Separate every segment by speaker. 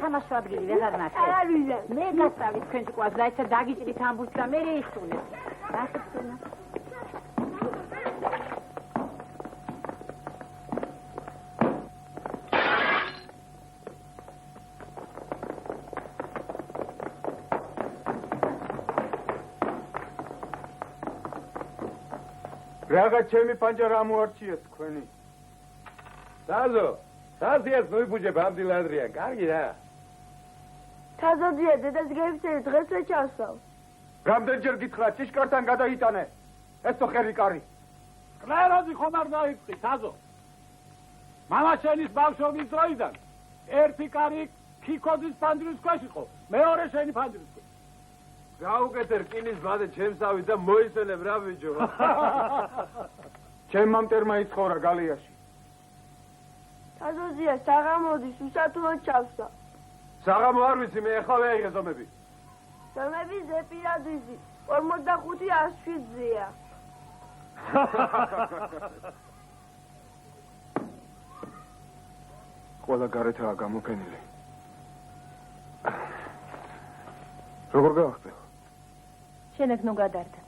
Speaker 1: სათამაშო ადგილი ვეღარ ნახე. მე გასწავლით თქვენს ყვას და ეცა დაგიჭრით ამბულს და მე ისუნე. გასწავლა.
Speaker 2: Raga ჩემი პანჯა რა მოარჩიეს თქვენი?
Speaker 3: Tazо, სასიას მოიფუჭებ აბდილ ადრიან, კარგი რა.
Speaker 4: თაზოდია დედას გეიფცე დღეს ეჩავსავ.
Speaker 2: რამდენჯერ გითხრა ჭიშკართან გადაიტანე. ეს თო ხერი კარი.
Speaker 5: კლეროზი ხომ არ დაიწყი, თაზო. მამა შენის ბავშვობის დროიდან ერთი კარი ქიქოძის ფანჯრის ქვეშ იყო, მეორე შენი ფანჯრის ქვეშ.
Speaker 3: გაუკეთე რკინის ბადე ჩემსავი და მოისვენებ რა ბიჭო.
Speaker 2: ჩემ მამტერმა იცხოვრა გალიაში.
Speaker 4: თაზოდია საღამოდის უსათუოდ ჩავსა.
Speaker 3: საღამო არ ვიცი მე ახლა ვეიღე ზომები.
Speaker 4: ზომები ზეპირადვიზი 45-107-ზეა.
Speaker 2: ყველა გარეთაა გამოფენილი. როგორ გავახტე?
Speaker 6: შენեք ნუ გადარდეთ.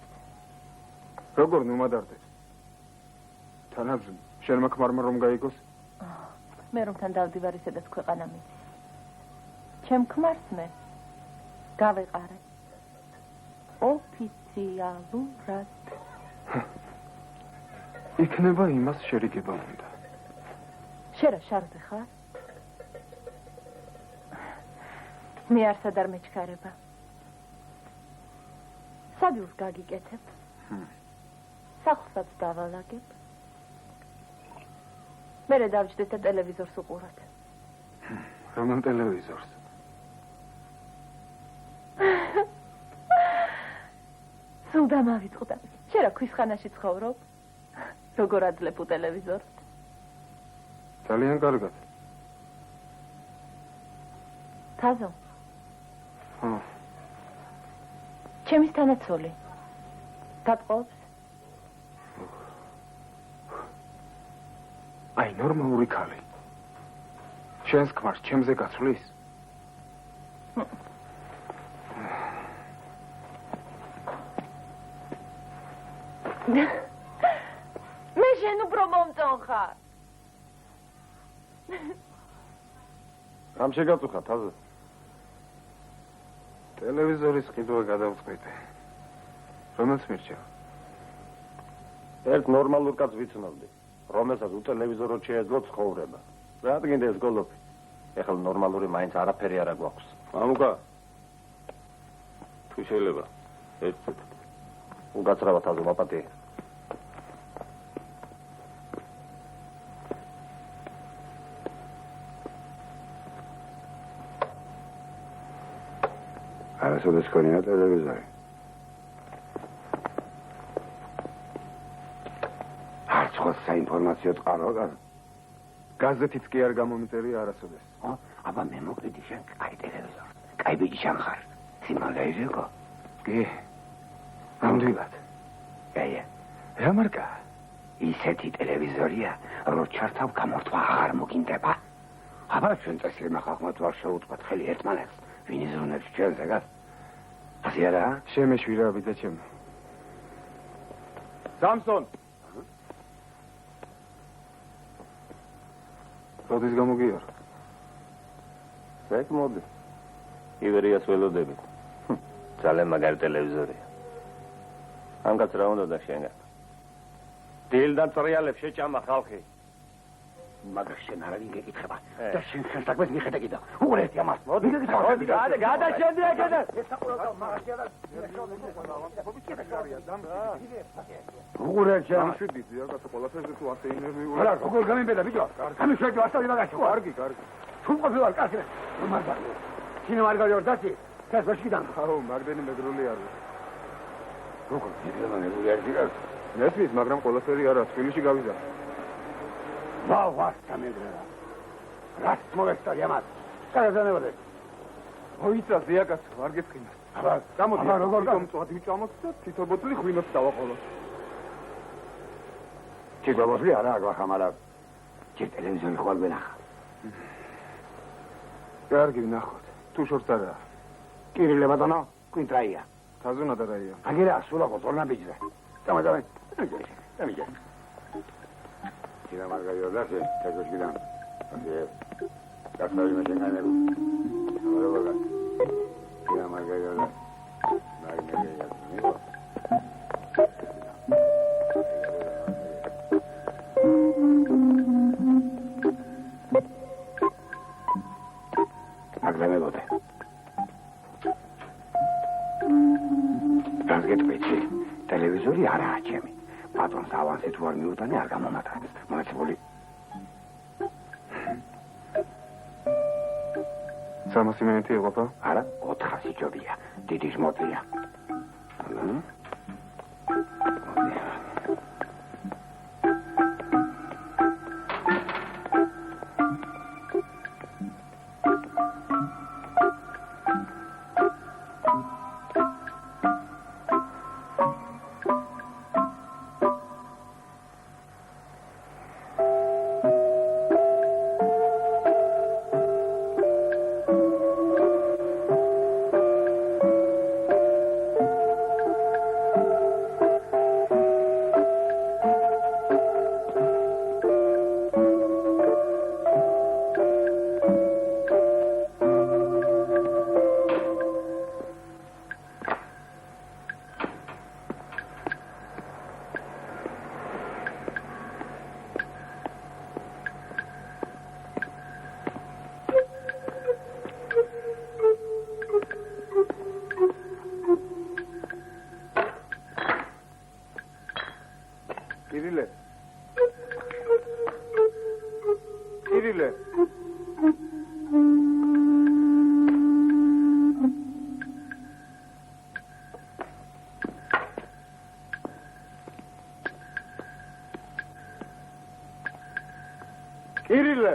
Speaker 2: როგორ ნუ მადარდეთ? თანაც შენმა ქმარმა რომ გაიგოს?
Speaker 6: მე რომ თან დავდივარ ისედაც ქვეყანა მიცის. ჩემ ქმარს მე გავეყარე. ოფიციალურად.
Speaker 2: იქნება იმას შერიგება უნდა.
Speaker 6: შენ რა შარზე ხარ? მე არსად არ მეჩქარება. სადიულს გაგიკეთებ. სახლსაც დავალაგებ. მერე დავჯდეთ და ტელევიზორს უყუროთ.
Speaker 2: რომელ ტელევიზორს?
Speaker 6: სულ დამავიწყდა. შენ რა ქვისხანაში ცხოვრობ? როგორ აძლებ ტელევიზორს?
Speaker 2: ძალიან კარგად.
Speaker 6: თაზო.
Speaker 2: ხო.
Speaker 6: ჩემის თანაცოლი. გატყობს?
Speaker 2: აი ნორმალური ქალი. შენს ქმარს ჩემზე გაცვლის?
Speaker 6: მე შენ უფრო მომწონხარ.
Speaker 3: რამ შეგაწუხა თაზო?
Speaker 2: ტელევიზორის ყიდვა გადავწყვიტე. რომელს მირჩევ?
Speaker 3: ერთ ნორმალურ კაცს ვიცნობდი, რომელსაც უტელევიზოროდ შეეძლო ცხოვრება. რადგან ეს გოლოფი? ეხლა ნორმალური მაინც არაფერი არ აქვს. მამუკა. თუ შეიძლება ერთ უგაცრავად თაზო ვაპატიე.
Speaker 7: არასოდეს ქონია ტელევიზორი. არც ხო საინფორმაციო წყაროა.
Speaker 2: გაზეთიც კი არ გამომიწერია არასოდეს.
Speaker 7: აბა მე მოკლედი შენ კაი ტელევიზორს. კაი ბიჭი შენ ხარ. სიმალე იყო.
Speaker 2: კი. ნამდვილად.
Speaker 7: ეე.
Speaker 2: რა მარკა?
Speaker 7: ისეთი ტელევიზორია, რომ ჩართავ გამორთვა აღარ მოგინდება. აბა ჩვენ წესრიგმა ხალხმა თუ არ შეუწყოთ ხელი ერთმანეთს. ვინ იზრუნებს ჩვენს ეგას? ასე არა?
Speaker 2: შემეშვირავი და ჩემო. სამსონ. როდის გამოგიარ?
Speaker 3: ეს მოდი. ივერიას ველოდები. ძალიან მაგარი ტელევიზორია. ამგაც რა უნდა და შენგან. დილდან წრიალებს შეჭამა ხალხი.
Speaker 7: მაგას შენ არ გიგეკითხება. და შენ საქმეს მიხედე კიდე. უყურეთ ამას. მოდი გიგეკითხა.
Speaker 3: გადაშენდია კიდე.
Speaker 7: უყურეთ შენ.
Speaker 2: შვიდი ზიარკაცო ყველაფერზე თუ ასე ინერვიულია.
Speaker 7: არა, როგორ გამიმედა ბიჭო? ამის შეჯო ასწავლი მაგაში.
Speaker 2: კარგი, კარგი.
Speaker 7: თუ ყოფილი ვარ კაცი. მაგა. შენ მარგალი ორდაცი. ეს ვაშკიდან.
Speaker 2: აუ, მაგდენი მეგრული არ ვარ.
Speaker 7: როგორ შეიძლება მეგრული არ ვიყავს?
Speaker 2: მესმის, მაგრამ ყველაფერი არა, თბილისში გავიზარდა.
Speaker 7: ვარ სამეგრელა. რას მოვესწარი ამას? გადაგზავნებოდი.
Speaker 2: მოიცა ზიარკაცო, არ გეფხინა.
Speaker 7: აბა,
Speaker 2: გამოდი,
Speaker 7: როგორ
Speaker 2: გამწვად ვიჭამოთ და თითო ბოთლი ღვინოს დავაყოლოთ.
Speaker 7: თითო ბოთლი არა, გვახამარა. ჯერ ტელევიზორი ხვალ ვენახა.
Speaker 2: კარგი ვნახოთ. თუ შორს არა.
Speaker 7: კირილე ბატონო, კვინტრაია.
Speaker 2: თაზუნა და რაია.
Speaker 7: აგერა სულაკო ზორნა ბიძრა. დამაძავენ. დამიჯე. Kira margarita dace, te cuidan. Así es. Casa de me engañan. Ahora va. Kira margarita dace. Dai me llega conmigo. Agrame bote. Razget peci. Televizori ara achemi. Patron avance თუ არ მიუტანე არ გამომატანეს. მონაცებული.
Speaker 2: 300 მინუტი ეყოფა?
Speaker 7: არა, 400 ჯობია. დიდი ჟმოტია.
Speaker 2: Kirile. Kirile.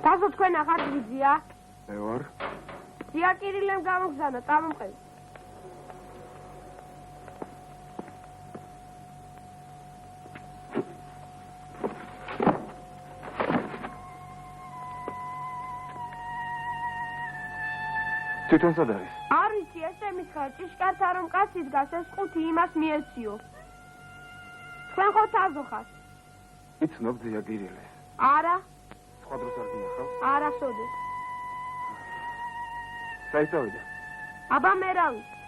Speaker 4: Tazo თქვენ ახარ ვიზია?
Speaker 2: მე ვარ.
Speaker 4: ზია კირილემ გამოგზავნა, წამომყევი.
Speaker 2: თვითონ სად არის?
Speaker 4: არ ვიცი, ესე მითხარ, ჭიშკართა რომ კაცი დგას, ეს ყუთი იმას მიეციო. თქვენ ხო თაზო ხარ?
Speaker 2: იცნობ ზია კირილეს?
Speaker 4: არა.
Speaker 2: სხვა დროს არ გინახავს?
Speaker 4: არა, სოდეს.
Speaker 2: საერთოდ?
Speaker 4: აბა მე რა ვიცი.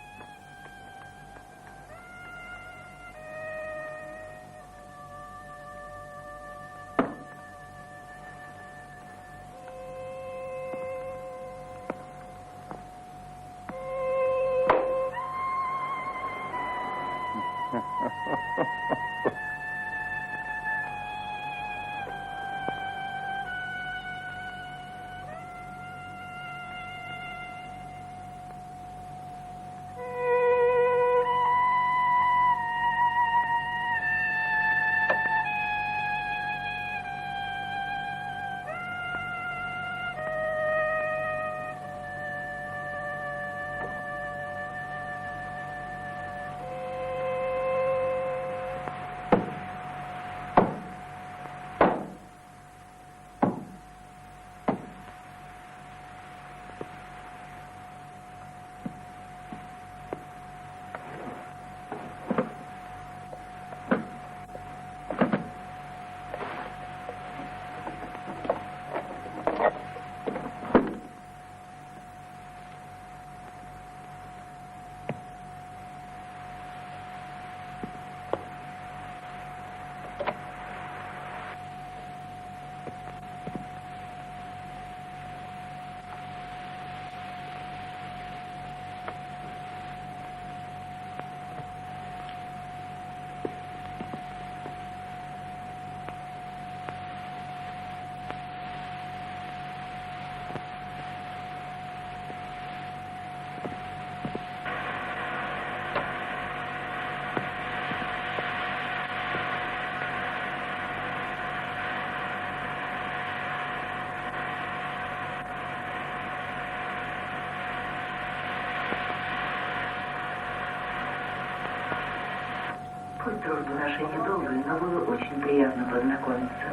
Speaker 8: Путь дружбы нашей недолгой, но было очень приятно познакомиться.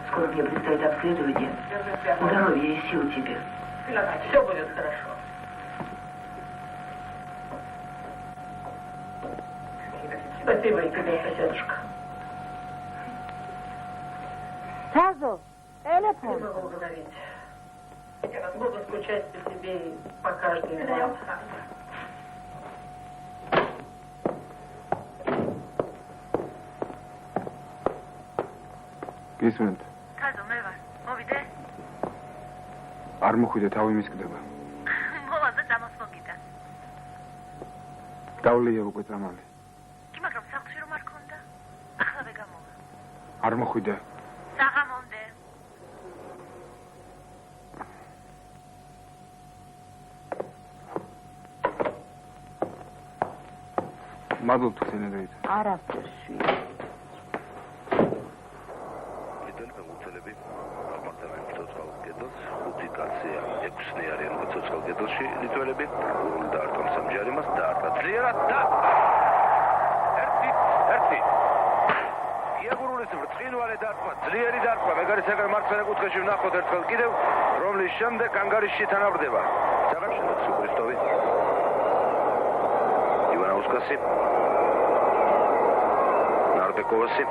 Speaker 8: Скоро мне предстоит обследование. Здоровья и сил тебе.
Speaker 1: Все будет хорошо. Спасибо и тебе, соседушка.
Speaker 6: Тазо, телефон.
Speaker 1: Не могу говорить. Я буду скучать по тебе и по каждой дням.
Speaker 9: გისმენთ?
Speaker 10: თაზო, მე ვარ. მოვიდე?
Speaker 9: არ მოხვიდე, თავი მისკდება.
Speaker 10: მოვა და წამოსმოგიდა.
Speaker 9: გავლია უკვე წამალი.
Speaker 10: კი, მაგრამ სახლში რომ არ ქონდა? ახლა გამოვა.
Speaker 9: არ მოხვიდე.
Speaker 10: საღამომდე.
Speaker 9: მადლობ თუ შენედრით.
Speaker 6: არაფერ შვილი.
Speaker 11: გედელში ლიტველები გულ დაარტყამ სამჯარიმას დაარტყა ძლიერად და ერთი იაგურულის ბრწყინვალე დარტყმა ძლიერი დარტყმა მეგარისაგან მარცხენა კუთხეში ვნახოთ ერთხელ კიდევ რომლის შემდეგ ანგარიშში თანაბრდება საღამშენად სუქრისტოვი ივანაუსკასი ნარბეკოვასი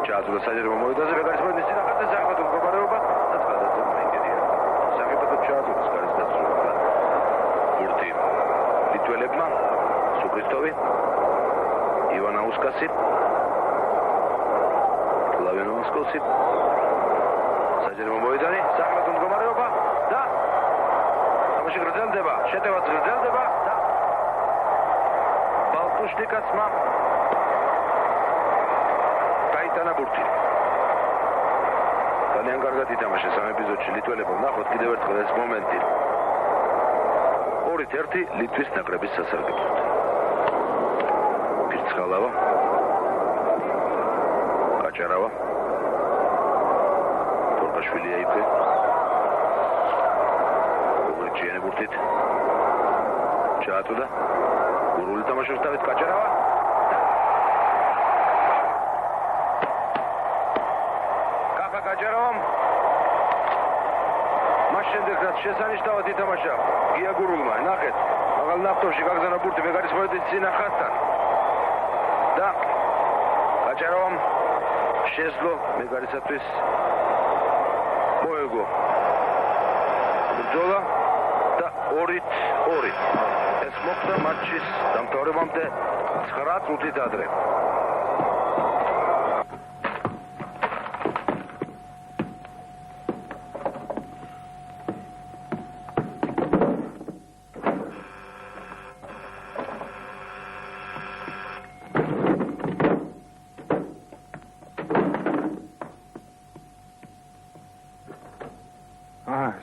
Speaker 11: ჩააძვლა საჯარო მოედანზე მეგარის მოედნის წინააღმდეგ საერთოდ მდგომარეობა და წყალდაძე მაინტერია საკეთებად ჩააძვლა ლიტველებმა სუქრისტოვი ივანაუსკასი ლავიანოვსკოსი საჯარო მოედანი საკუთარ მდგომარეობა და თამაში გრძელდება შეტევა გრძელდება და ბალტუშნიკაცმა გაიტანა ბურთი ძალიან კარგად ითამაშა სამ ეპიზოდში ლიტველებმა ნახოთ კიდევ ერთხელ ეს მომენტი 2-1 ლიტვის ნაკრების სასარგებლოდ. პირცხალავა. კაჭარავა. თორბაშვილია იქვე. უგრიჩიანი ბურთით. ჩააწოდა. გურული თამაშობს დავით კაჭარავა. კახა კაჭარავამ შემდეგ რაც შესანიშნავად ითამაშა გიაგურულმა ნახეთ მაღალ ნახტოვში გაგზავნა ბურთი მეგარის მოედნის წინახასთან და კაჭარავამ შეძლო მეგარისათვის მოეგო ბრძოლა და 2-2 ეს მოხდა მატჩის დამთავრებამდე 9 წუთით ადრე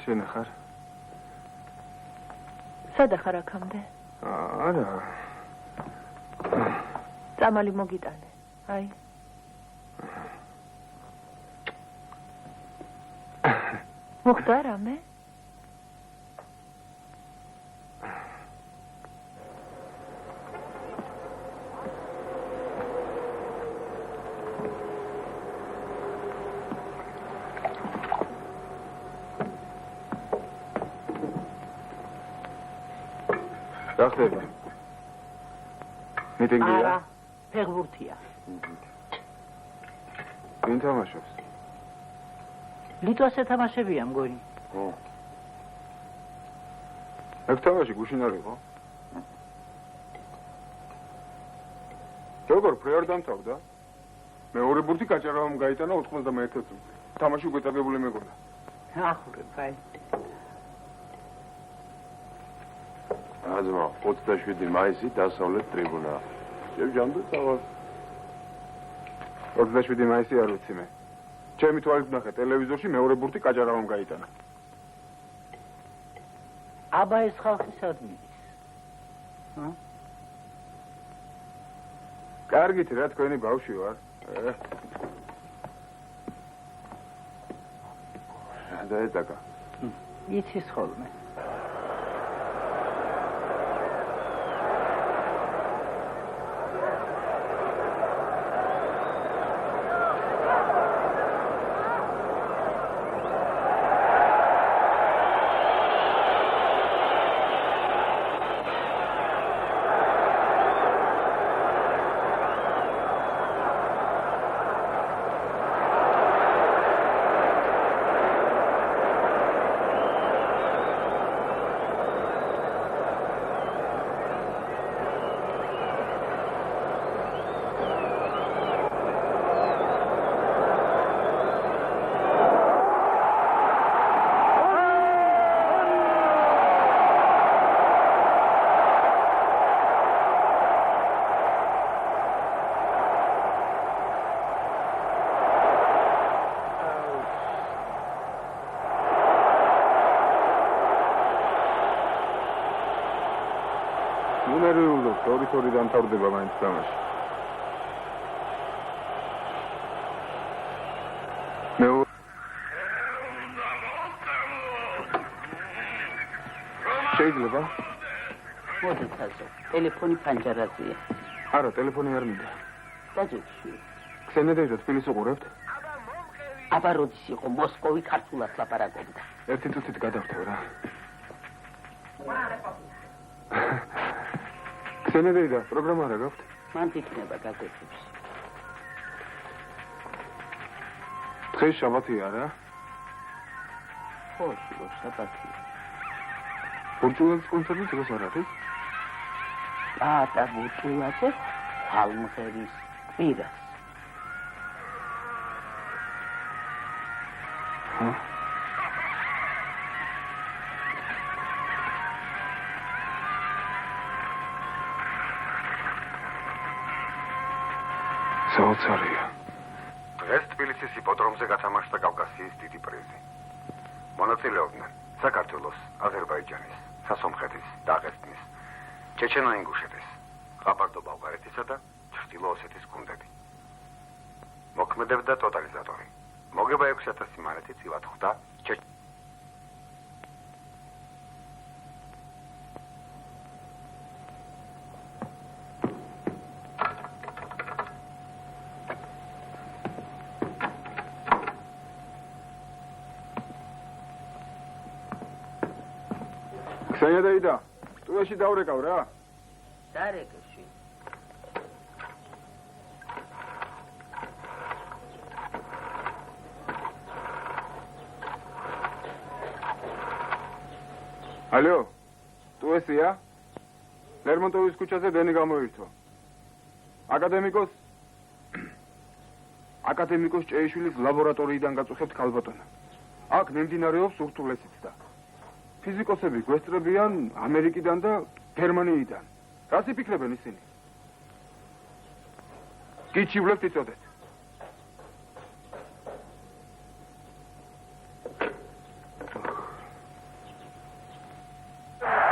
Speaker 9: შენ ხარ?
Speaker 6: სადა ხარ აქამდე?
Speaker 9: არა.
Speaker 6: წამალი მოგიტანე. აი. მოხდა რამე?
Speaker 9: ხდება? მიტინგია?
Speaker 1: არა, ფეხბურთია.
Speaker 9: ვინ თამაშობს?
Speaker 1: ლიტვას ეთამაშებია მგონი.
Speaker 9: ო. ეს თამაში გუშინ არ იყო? როგორ პრიორ დამთავრდა? მეორე ბურთი კაჭარავამ გაიტანა 91 წუთი. თამაში უკვე წაგებული მეგონა.
Speaker 1: ახურებ, აი.
Speaker 3: აზმა 27 მაისი დასავლეთ ტრიბუნა. შევჯამდე წავალ.
Speaker 9: 27 მაისი არ ვიცი მე. ჩემი თვალით ვნახე ტელევიზორში მეორე ბურთი კაჭარავამ გაიტანა.
Speaker 1: აბა ეს ხალხი სადმი ის?
Speaker 9: კარგით რა თქვენი ბავშვი ვარ. დაედაკა.
Speaker 1: იცის ხოლმე.
Speaker 9: 2-2 დამთავრდება მაინც თამაში. შეიძლება?
Speaker 1: მოდი თასო, ტელეფონი პანჯარაზეა.
Speaker 9: არა, ტელეფონი არ მინდა.
Speaker 1: დაჯეში.
Speaker 9: ქსენედეიძე თბილისს უყურებთ?
Speaker 1: აბა როდის იყო მოსკოვი ქართულად ლაპარაკობდა.
Speaker 9: ერთი წუთით გადავთევ რა. ქსენედეიძე, პროგრამა რა გაქვთ?
Speaker 1: მან იქნება გაზეთებში.
Speaker 9: დღეს შაბათია რა?
Speaker 1: ხო, შაბათია.
Speaker 9: ბურჭულაძის კონცერტი დღეს არ არის?
Speaker 1: და ბურჭულაძე ხალმღერის პირას.
Speaker 9: საოცარია.
Speaker 7: დღეს თბილისის იპოდრომზე გათამაშდა კავკასიის დიდი პრიზი. მონაწილეობდნენ საქართველოს, აზერბაიჯანის, სასომხეთის, დაღესტნის, ჩეჩენო-ინგუშეთის, ყაბარდო-ბალყარეთისა და ჩრდილო-ოსეთის გუნდები. მოქმედებდა ტოტალიზატორი. მოგება 6000 იმარეთი წილად ხვდა
Speaker 9: ქსენედეიძე, სტუიაში დავრეკავ რა.
Speaker 1: დარეკში.
Speaker 9: ალო, სტუაშია? ლერმონტოვის ქუჩაზე დენი გამოირთო. აკადემიკოს ჭეიშვილის ლაბორატორიიდან გაწუხებთ ქალბატონა. აქ მიმდინარეობს ურთულესიც და ფიზიკოსები გვესწრებიან ამერიკიდან და გერმანიიდან. რას იფიქრებენ ისინი? გიჩივლებთ იწოდეთ.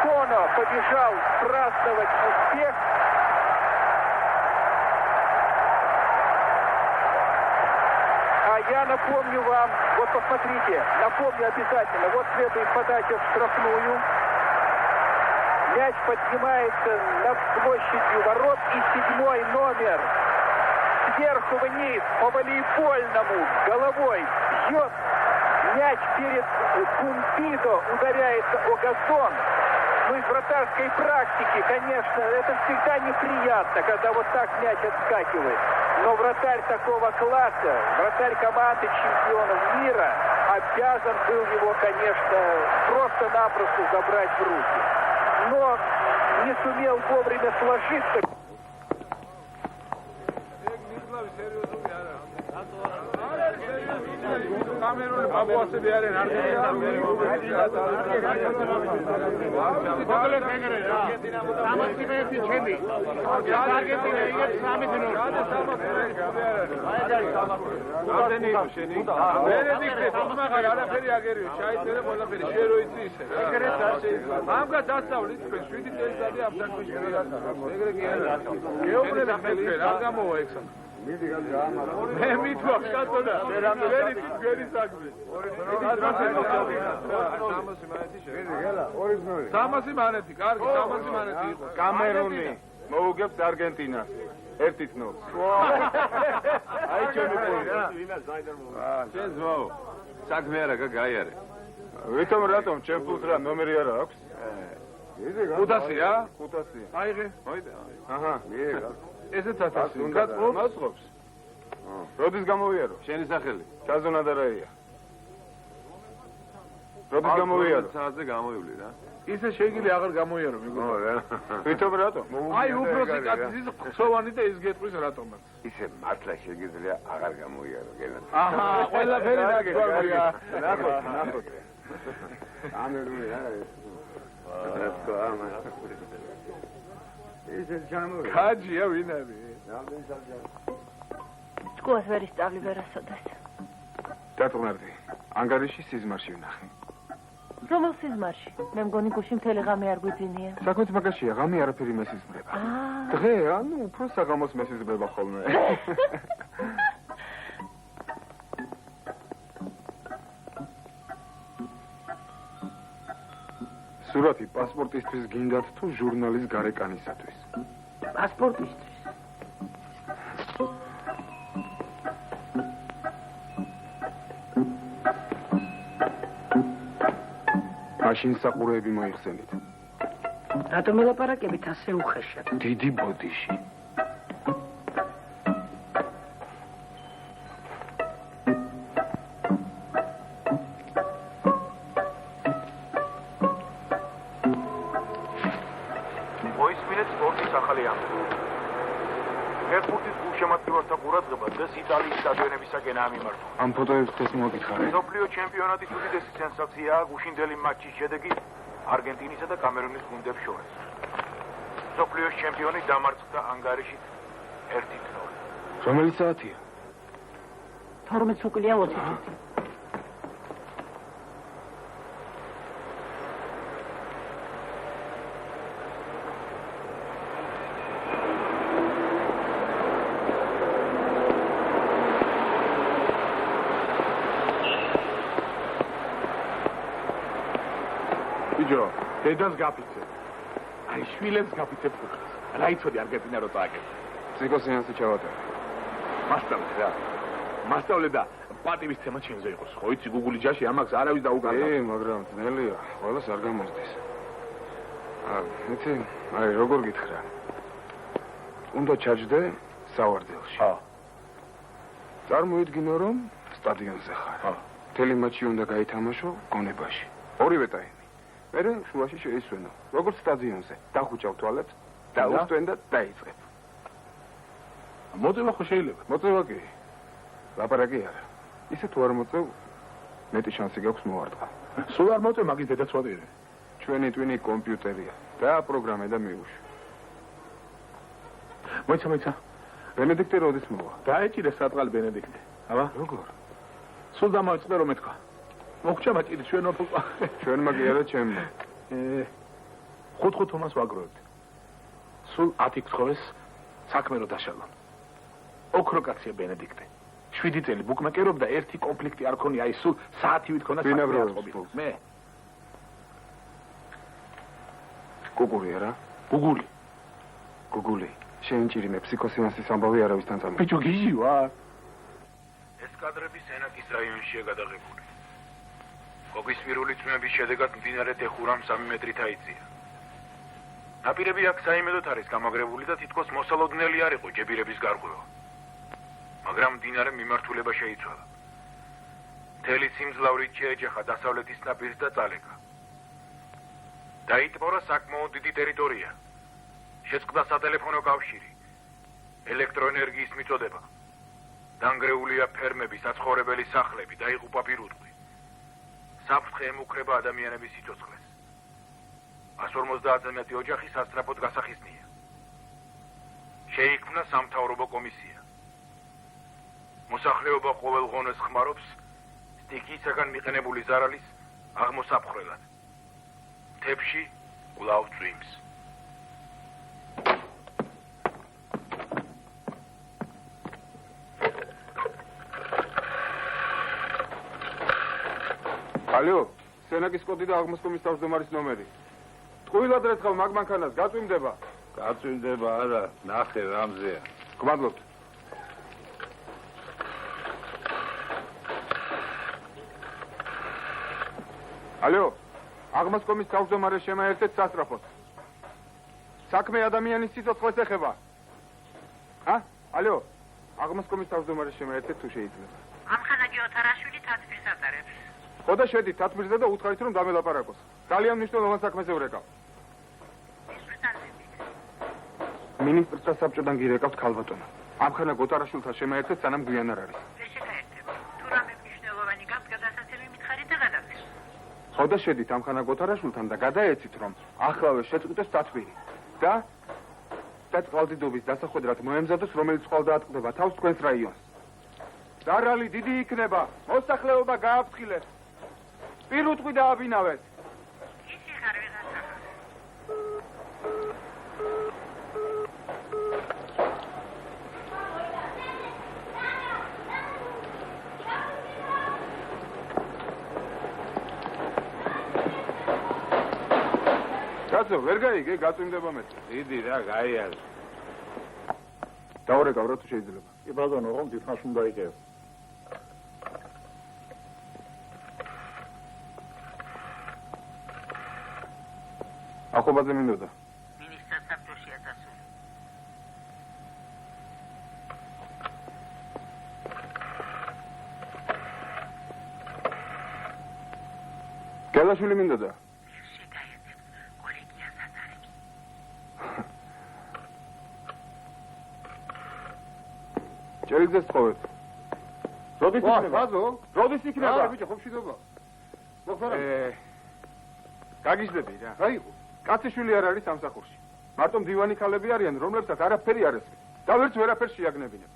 Speaker 12: Коно побежал праздновать успех. А я напомню вам, вот посмотрите, напомню обязательно, вот следует подача в штрафную. Мяч поднимается над площадью ворот, и 7-й номер сверху вниз по волейбольному головой бьет. Мяч перед Кумпидо ударяется о газон. Ну, из вратарской практики, конечно, это всегда неприятно, когда вот так мяч отскакивает. Но вратарь такого класса, вратарь команды чемпионов мира, обязан был его, конечно, просто-напросто забрать в руки. Но не сумел вовремя сложиться.
Speaker 5: კამერული ბაბუასები არიან მე მithვახ კაცონა ვერი საქმე 300 მანეთი კარგი 300 მანეთი იყო
Speaker 9: კამერუნი მოუგებთ არგენტინას 1-0 აი ჩემი პოინტი
Speaker 5: შენ ზო საქმე არა გაიარე
Speaker 9: ვითომ რატომ ჩემ ფულს რა ნომერი არა აქვს
Speaker 5: 500
Speaker 9: 500
Speaker 5: აიღე
Speaker 9: მოიდა აჰა მიიღა
Speaker 5: ესეც 1000 უნდა
Speaker 9: მოწყობს როდის გამოვიარო
Speaker 5: შენი სახელი
Speaker 9: ჩაზონადარაია როდის გამოვიარო
Speaker 5: საათზე გამოივლი რა ისე შეიძლება აღარ გამოიარო მეგობრებო
Speaker 9: ვითომ რატომ
Speaker 5: აი უფროსი კაცის ხსოვანი და ის გეტყვის რატომაც
Speaker 7: ისე მართლა შეიძლება აღარ გამოიარო გენად
Speaker 5: აჰა ყველაფერი ნაგებია
Speaker 9: ნახოთ ამერული არა ეს
Speaker 5: კაჯია ვინ არის?
Speaker 6: სკოლას ვერ ისწავლი ვერასოდეს.
Speaker 9: დატყმარდი. ანგარიში სიზმარში ვნახე.
Speaker 6: რომელ სიზმარში? მე მგონი გუში მთელი ღამე არ გვიძინია.
Speaker 9: საქმეც მაგაშია, ღამე არაფერი მესიზმრება. დღე, ანუ უფრო საღამოს მესიზმრება ხოლმე. სურათი პასპორტისთვის გინდათ თუ ჟურნალის გარეკანისათვის?
Speaker 8: პასპორტისთვის.
Speaker 9: მაშინ საყურეები მოიხსენით.
Speaker 8: რატომ ელაპარაკებით ასე უხეშად?
Speaker 9: დიდი ბოდიში.
Speaker 13: მოისმინეთ სპორტის ახალი ამბები. ფეხბურთის გულშემატკივართა ყურადღება დღეს იტალიის სტადიონებისაკენ ამიმართვა.
Speaker 9: ამ ფოტოებს დღეს მოგითხარით.
Speaker 13: მსოფლიო ჩემპიონატის უდიდესი სენსაციაა გუშინდელი მატჩის შედეგი არგენტინისა და კამერუნის გუნდებს შორის. მსოფლიოს ჩემპიონი დამარცხდა ანგარიშით 1-0.
Speaker 9: რომელი საათია?
Speaker 8: 12 უკლია 20 წუთი.
Speaker 5: დედას გაფიცებ. აი შვილებს გაფიცებ ხუთს. რა იცოდი არგენტინა რო წააგებს.
Speaker 9: ციკო სეანსი ჩავატარე.
Speaker 5: მასწავლე რა. მასწავლე და პატივის თემა ჩემზე იყოს. ხო იცი გუგული ჯაში ამას არავის დაუგარდა.
Speaker 9: მაგრამ ძნელია. ყველას არ გამოსდის. აი როგორ გითხრა? უნდა ჩაჯდე სავარდელში. წარმოიდგინო რომ სტადიონზე ხარ. მთელი მატჩი უნდა გაითამაშო გონებაში. ორივე ტაიმი. მერე შუაში შეისვენო. როგორც სტადიონზე, დახუჭავ თვალებს და უსტვენ და დაიწყებ.
Speaker 5: მოწევა ხო შეიძლება?
Speaker 9: მოწევა კი. ლაპარაკი არა. ისე თუ არ მოწევ, მეტი შანსი გაქვს მოვარტყა.
Speaker 5: სულ არ მოწევ, მაგის დედაც ვადირე.
Speaker 9: ჩვენი ტვინი კომპიუტერია. დააპროგრამე და მივუშვი.
Speaker 5: მოიცა.
Speaker 9: ბენედიქტე როდის მოვა?
Speaker 5: დაეჭირე სატყალ ბენედიქტე. აბა?
Speaker 9: როგორ?
Speaker 5: სულ დამოიწყდა რომ ეთქვა. მოხჭა მაჭირი ჩვენ ოფლყა.
Speaker 9: ჩვენმა კი არა ჩემმა.
Speaker 5: ხუთ თომას ვაგროვებთ. სულ 10 გთხოვეს საქმე რო დაშალონ. ოქრო კაცია ბენედიქტე. 7 წელი ბუკმეკერობდა, ერთი კონფლიქტი არ ქონია, აი სულ საათივით ქონდა საქმე. მე.
Speaker 9: გუგული არა? გუგული. შეინჭირი მე ფსიქოსეანსის ამბავი არავისთან წამო.
Speaker 5: ბიჭო გიჟი ვარ.
Speaker 13: ეს კადრები სენაკის რაიონშია გადაღებული. გოგის პირველი წვიმების შედეგად მდინარე ტეხურამ 3 მეტრით აიწია. ნაპირები აქ საიმედოდ არის გამაგრებული და თითქოს მოსალოდნელი არ იყო ჯებირების გარღვევა. მაგრამ მდინარე მიმართულება შეიცვალა. მთელი სიმძლავრე შეეჯახა დასავლეთის ნაპირს და წალეკა. დაიტბორა საკმაოდ დიდი ტერიტორია. შეწყდა სატელეფონო კავშირი. ელექტროენერგიის მიწოდება. დანგრეულია ფერმები, საცხოვრებელი სახლები, დაიღუპა პირუტყვი. საფრთხე ემუქრება ადამიანების სიცოცხლეს. 150-ზე მეტი ოჯახი სასწრაფოდ გასახიზნია. შეიქმნა სამთავრობო კომისია. მოსახლეობა ყოველ ღონეს ხმარობს სტიქიისაგან მიყენებული ზარალის აღმოსაფხრელად. მთებში კვლავ წვიმს.
Speaker 9: ალო, სენაკის კოდი და აღმოსკომის თავმჯდომარის ნომერი. ტყუილად ერთხელ მაგმანქანას გაწვიმდება.
Speaker 3: გაწვიმდება არა, ნახე რამზეა.
Speaker 9: გმადლობთ. ალო, აღმოსკომის თავმჯდომარეს შემაერთეთ სასწრაფოდ. საქმე ადამიანის სიცოცხლეს ეხება. ალო, აღმოსკომის თავმჯდომარეს შემაერთეთ თუ შეიძლება.
Speaker 10: ამხანაგი ოთარაშვილი თათბირს ატარებს.
Speaker 9: ხოდა შედით თათბირზე და უთხარით რომ დამელაპარაკოს. ძალიან მნიშვნელოვან საქმეზე ვრეკავ. მინისტრთა საბჭოდან გირეკავთ ქალბატონო. ამხანა გოტარაშვილთან შემაერთეთ სანამ გვიან არ არის.
Speaker 10: ვერ შეგაერთებ. თუ რამე მნიშვნელოვანი გაქვს, გადასაცემი მითხარით და გადავწერ.
Speaker 9: ხოდა შედით ამხანა გოტარაშვილთან და გადაეცით რომ ახლავე შეწყვიტოს თათბირი. და წყალდიდობის დასახვედრად მოემზადოს, რომელიც წყალ დაატყდება თავს თქვენს რაიონს. ზარალი დიდი იქნება, მოსახლეობა გააფრთხილეს. პირუტყვი დააბინავეს. კაცო, ვერ გაიგე, გაწვიმდება მეც.
Speaker 5: დიდი რა, გაიარე.
Speaker 9: დაურეკავ რა თუ შეიძლება.
Speaker 5: კი ბატონო, რომ დიდხანს უნდა იკეთო.
Speaker 9: ახობაზე მინდოდა.
Speaker 10: მინის სასაფროშია დასული.
Speaker 9: გელაშვილი მინდოდა. ჭერიძეს თხოვეთ. როდის იქნება?
Speaker 2: ვაზო?
Speaker 9: როდის იქნება?
Speaker 2: ბიჭო, ხო მშვიდობა. მოხარა.
Speaker 9: გაგიჟდები რა.
Speaker 2: გაიყო.
Speaker 9: კაციშვილი არ არის სამსახურში. მარტო მდივანი ქალები არიან, რომლებსაც არაფერი არ ესმის. და ვერც ვერაფერს შეაგნებინებ.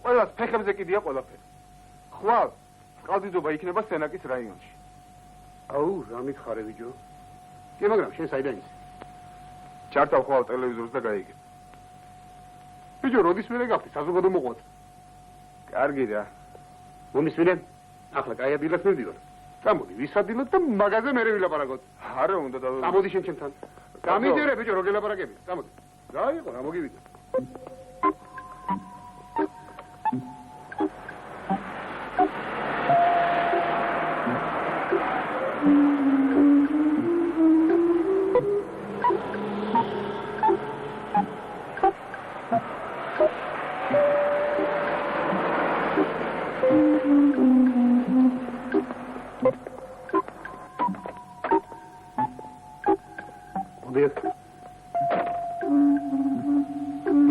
Speaker 9: ყველას ფეხებზე კიდია ყველაფერი. ხვალ წყალდიდობა იქნება სენაკის რაიონში.
Speaker 2: აუ, რა მითხარე ბიჭო? კი, მაგრამ შენ საიდან იცი?
Speaker 9: ჩართავ ხვალ ტელევიზორს და გაიგე.
Speaker 2: ბიჭო, როდის მერე გახდი? საზოგადო მოყვათ.
Speaker 9: კარგი რა.
Speaker 2: მომისმინე? ახლა კაი დილას მივდივარ. გამოდი, ვისადილოთ და მაგაზე მერე ვილაპარაკოთ.
Speaker 9: არა უნდა და
Speaker 2: გამოდი შენ ჩემთან. გამიჯერე ბიჭო, რო გელაპარაკები. გამოდი. გაიყო, რა მოგივიდა.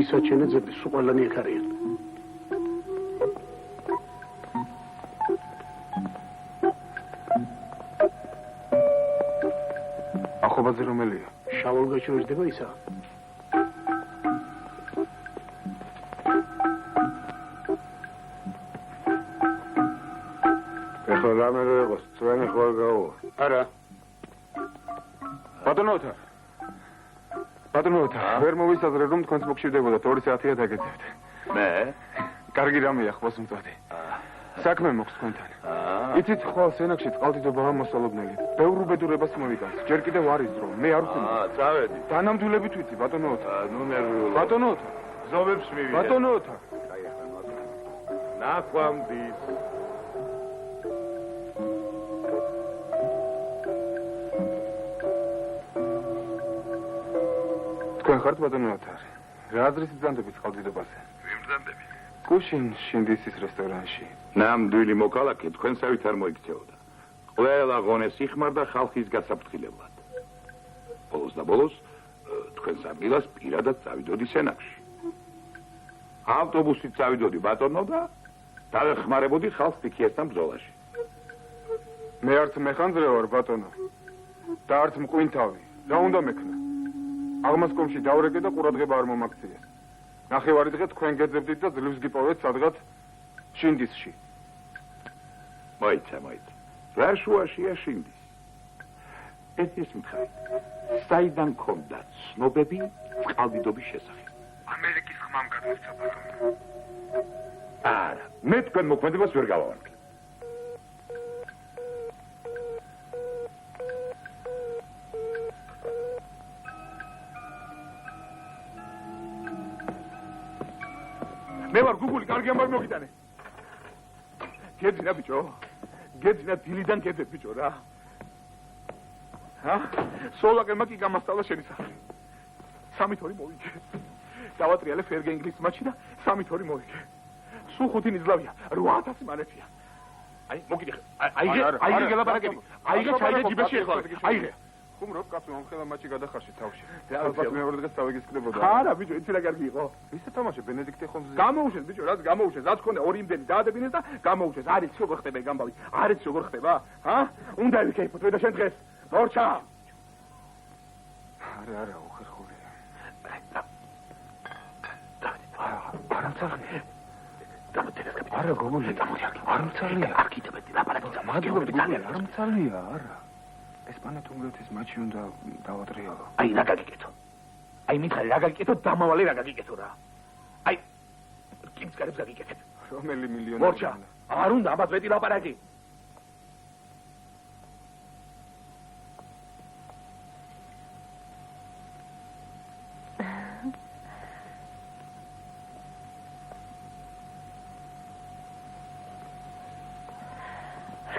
Speaker 2: ისაჩენე ზები სულ ყველანი ეგ არიან.
Speaker 9: ახობაზე რომელია?
Speaker 2: შავალგაჩო ერთება ისა.
Speaker 9: ეხლა რამე რო იყოს, წვენი ხვალ გავა.
Speaker 2: არა.
Speaker 9: ბატონოთა. ბატონოთა, ვერ მოვისაზრე რომ თქვენს მოგშივდებოდათ 2 საათია დაგეძებთ.
Speaker 5: მე?
Speaker 9: კარგი რამეა ხვალს მწვადი. საქმე მოქვს თქვენთან. იცით ხვალ სენაკში წყალდიდობაა მოსალოდნელი. ბევრ უბედურებას მოიგავს. ჯერ კიდევ არის დრო, მე არ ვქონდა.
Speaker 5: წავედი.
Speaker 9: დანამდვილებით ვიცი ბატონოთა.
Speaker 5: ნუ ნერვიულობ.
Speaker 9: ბატონოთა.
Speaker 5: ზომებს მივიდე.
Speaker 9: ბატონოთა.
Speaker 5: აი ახლა მოწმე. ნახვამდის.
Speaker 9: თქვენ ხართ ბატონოთა. რა აზრის ბრძანდებით წყალდიდობაზე?
Speaker 5: ვიმბრძანდები.
Speaker 9: გუშინ შინდისის რესტორანში.
Speaker 5: ნამდვილი მოქალაქე თქვენსავით არ მოიქცეოდა. ყველა ღონეს იხმარდა ხალხის გასაფრთხილებლად. ბოლოს და ბოლოს თქვენს ადგილას პირადად წავიდოდი სენაკში. ავტობუსით წავიდოდი ბატონო და დავეხმარებოდი ხალხს ტიქიასთან ბრძოლაში.
Speaker 9: მე არც მეხანძრე ვარ ბატონო. და არც მკვინთავი. რა უნდა მექნა? აღმასკომში დავრეკე და ყურადღება არ მომაქცია. ნახევარი დღე თქვენ გეძებდით და ძლივს გიპოვეთ სადღაც შინდისში.
Speaker 5: მოიცა. რა შუაშია შინდის? ეს მითხარი. საიდან ქონდა ცნობები წყალდიდობის შესახებ?
Speaker 9: ამერიკის ხმამ გადმოსცა ბატონო.
Speaker 5: არა, მე თქვენ მოქმედებას ვერ გავავარდი.
Speaker 9: მე ვარ გუგული, კარგი ამბავი მოგიტანე. გეძინა ბიჭო. გეძინა დილიდან გეძებ ბიჭო რა. სოლაკერმა კი გამასწავლა შენი სახელი. 3 თორი მოვიგე. დავატრიალე ფერგე ინგლისის მატჩი და 3 თორი მოვიგე. სულ 5 ნიზლავია, 8000 მანეთია. აი, მოგიდე. აიღე გელაპარაკები. აიღე ჩაიდე ჯიბეში ახლა. აიღე. ხომ რო კაცო ამხელა მატჩი გადახარში თავში. ალბათ მეორე დღეს თავეგისკდებოდა. არა ბიჭო, იცი რა კარგი იყო. ისე თამაში ბენედიქტე ხონზე. გამოუშვეს ბიჭო, რაც გამოუშვეს, რაც ქონდა ორი იმდენი დაადებინეს და გამოუშვეს. არის როგორ ხდება ეგ ამბავი? არის როგორ ხდება? უნდა ვიქეიფოთ მე და შენ დღეს. მორჩა. არა, უხერხული. არა წაღი. არა გოგოლი, არ მწალია. არ კიდევ ლაპარაკი მადლობთ გოგოლი, არ მწალია, არა. ესპანეთ-უნგრეთის მატჩი უნდა დავატრიალო.
Speaker 5: აი რა გაგიკეთო? აი მითხარი რა გაგიკეთო? დამავალე რა გაგიკეთო რა? აი კიმს კარებს გაგიკეთებ.
Speaker 9: რომელი მილიონერი?
Speaker 5: მორჩა, არ უნდა ამას მეტი ლაპარაკი.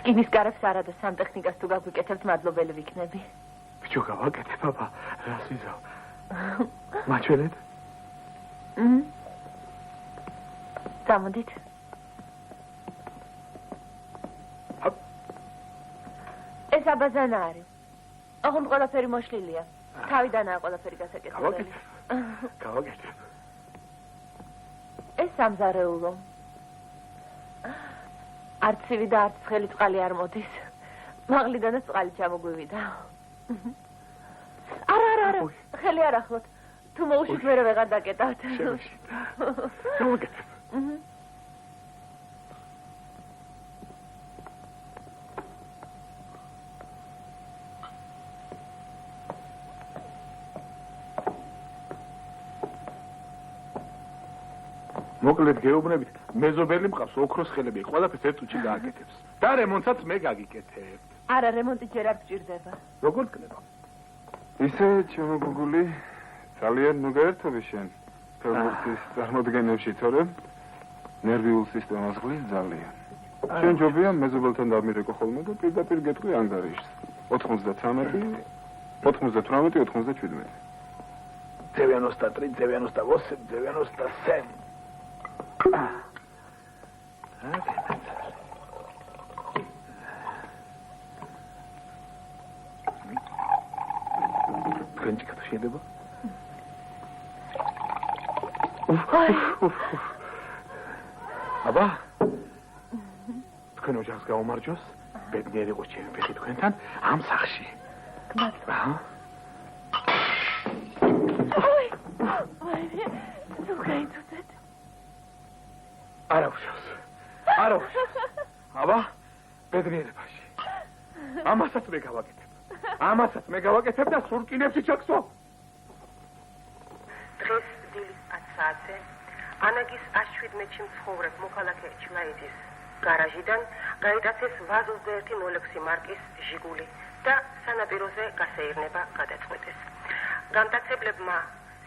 Speaker 6: რკინის გარებს არა და სამტექნიკას თუ გაგვიკეთებთ, მადლობელი ვიქნები.
Speaker 5: ბიჭო, გავაკეთებ, აბა, რას ვიზავ? მაჩვენეთ?
Speaker 6: გამოდით. ეს აბაზანა არის. ოღონდ ყველაფერი მოშლილია. თავიდანაა ყველაფერი გასაკეთებელი.
Speaker 5: გავაკეთებ.
Speaker 6: ეს სამზარეულო. არც ცივი და არც ცხელი წყალი არ მოდის. მაღლიდანაც წყალი ჩამოგვივიდა. არა, ხელი არ ახლოთ. თუ მოუშვით მერე ვეღარ დაკეტავთ.
Speaker 5: შემოშით. გავაკეთებ. მოკლედ გეუბნებით, მეზობელი მყავს, ოქროს ხელები, ყველაფერს ერთ წუთში გააკეთებს. და რემონტსაც მე გაგიკეთებ.
Speaker 6: არა, რემონტი ჯერ არ გჭირდება.
Speaker 5: როგორ გქნება?
Speaker 14: ისე, ჩემო გუგული, ძალიან მოგაერთობი შენ. ფერმოსის წარმოდგენებში, თორემ ნერვიულ სისტემას ღლის ძალიან. შენ ჯობია მეზობელთან დამირეკო ხოლმე და პირდაპირ გეტყვი ანგარიშს. 93, 98, 97.
Speaker 5: 93, 98, 97. თქვენ ჭიქა შეიძლება? აბა თქვენ ოჯახს გაუმარჯოს, ბედნიერი იყო ჩემი ფეხი თქვენთან ამ სახში.
Speaker 6: გმადლობა.
Speaker 5: არა უშავს. აბა, ბედნიერებაში. ამასაც მე გავაკეთებ და სურკინებში ჩაქსო.
Speaker 15: დღეს დილის 10 საათზე ანაგის 117-ში მცხოვრებ მოქალაქე ჩლაიძის გარაჟიდან გაიტაცეს 821 მარკის ჟიგული და სანაპიროზე გასეირნება გადაწყვეტეს. გამტაცებლებმა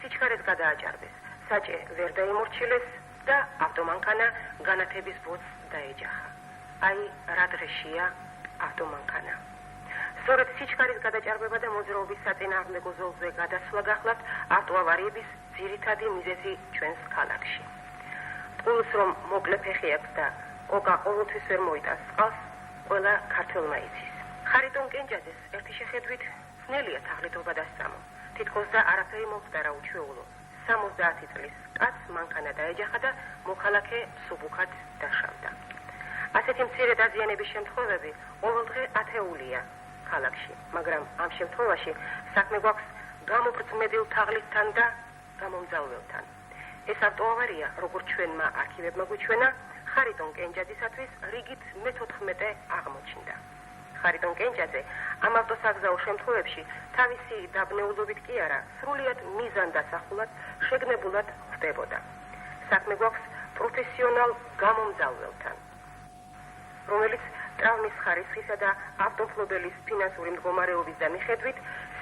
Speaker 15: სიჩქარეს გადააჭარბეს, საჭე ვერ დაიმორჩილეს და ავტომანქანა განათების ბოძს დაეჯახა. აი, რა დღეშია ავტომანქანა. სწორედ სიჩქარის გადაჭარბება და მოძრაობის საწინააღმდეგო ზოლზე გადასვლა გახლავთ ავტოავარიების ძირითადი მიზეზი ჩვენს ქალაქში. პულს რომ მოკლე ფეხი აქვს და კოკა ყოველთვის ვერ მოიტანს წყალს, ყველა ქართველმა იცის. ხარიტონ კენჯაძეს ერთი შეხედვით ძნელია თაღლითობა დასწამო. თითქოს და არაფერი მომხდარა უჩვეულო. 70 წლის კაცს მანქანა დაეჯახა და მოქალაქე სუბუქად დაშავდა. ასეთი მცირე დაზიანების შემთხვევები ყოველდღე ათეულია ქალაქში, მაგრამ ამ შემთხვევაში საქმე გვაქვს გამოფრწმედილ თაღლითთან და გამომძალველთან. ეს ავტოავარია, როგორც ჩვენმა არქივებმა გვიჩვენა, ხარიტონ კენჯაძისათვის რიგით მე-14 აღმოჩნდა. ხარიტონ კენჯაძე ამ ავტოსაგზაო შემთხვევებში თავისი დაბნეულობით კი არა, სრულიად მიზანდასახულად შეგნებულად ხდებოდა. საქმე გვაქვს პროფესიონალ გამომძალველთან, რომელიც ტრავმის ხარისხისა და ავტომფლობელის ფინანსური მდგომარეობის და მიხედვით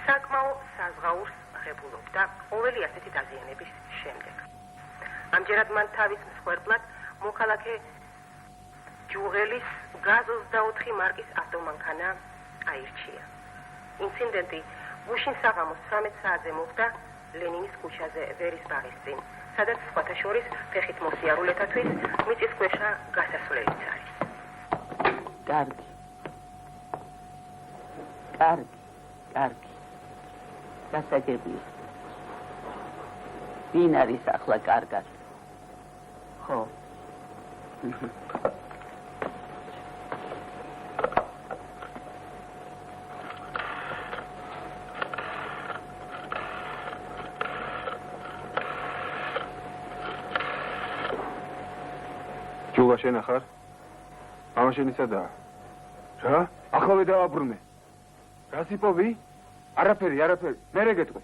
Speaker 15: საკმაო საზღაურს ღებულობდა ყოველი ასეთი დაზიანების შემდეგ. ამჯერად მან თავის მსხვერპლად მოქალაქე ჯუღელის გაზ 24 მარკის ავტომანქანა აირჩია. ინციდენტი გუშინ საღამოს 18 საათზე მოხდა ლენინის ქუჩაზე ვერის ბაღის წინ, სადაც სხვათა შორის ფეხით მოსიარულეთათვის მიწისქვეშა გასასვლელიც არის.
Speaker 16: კარგი. გასაგებია. ვინ არის ახლა კარგად? ხო.
Speaker 14: ჯუღა შენ ახარ? მამა შენი სადაა? რა? ახლა დავაბრუნე. რას იპოვი? არაფერი. მერე გეტყვი.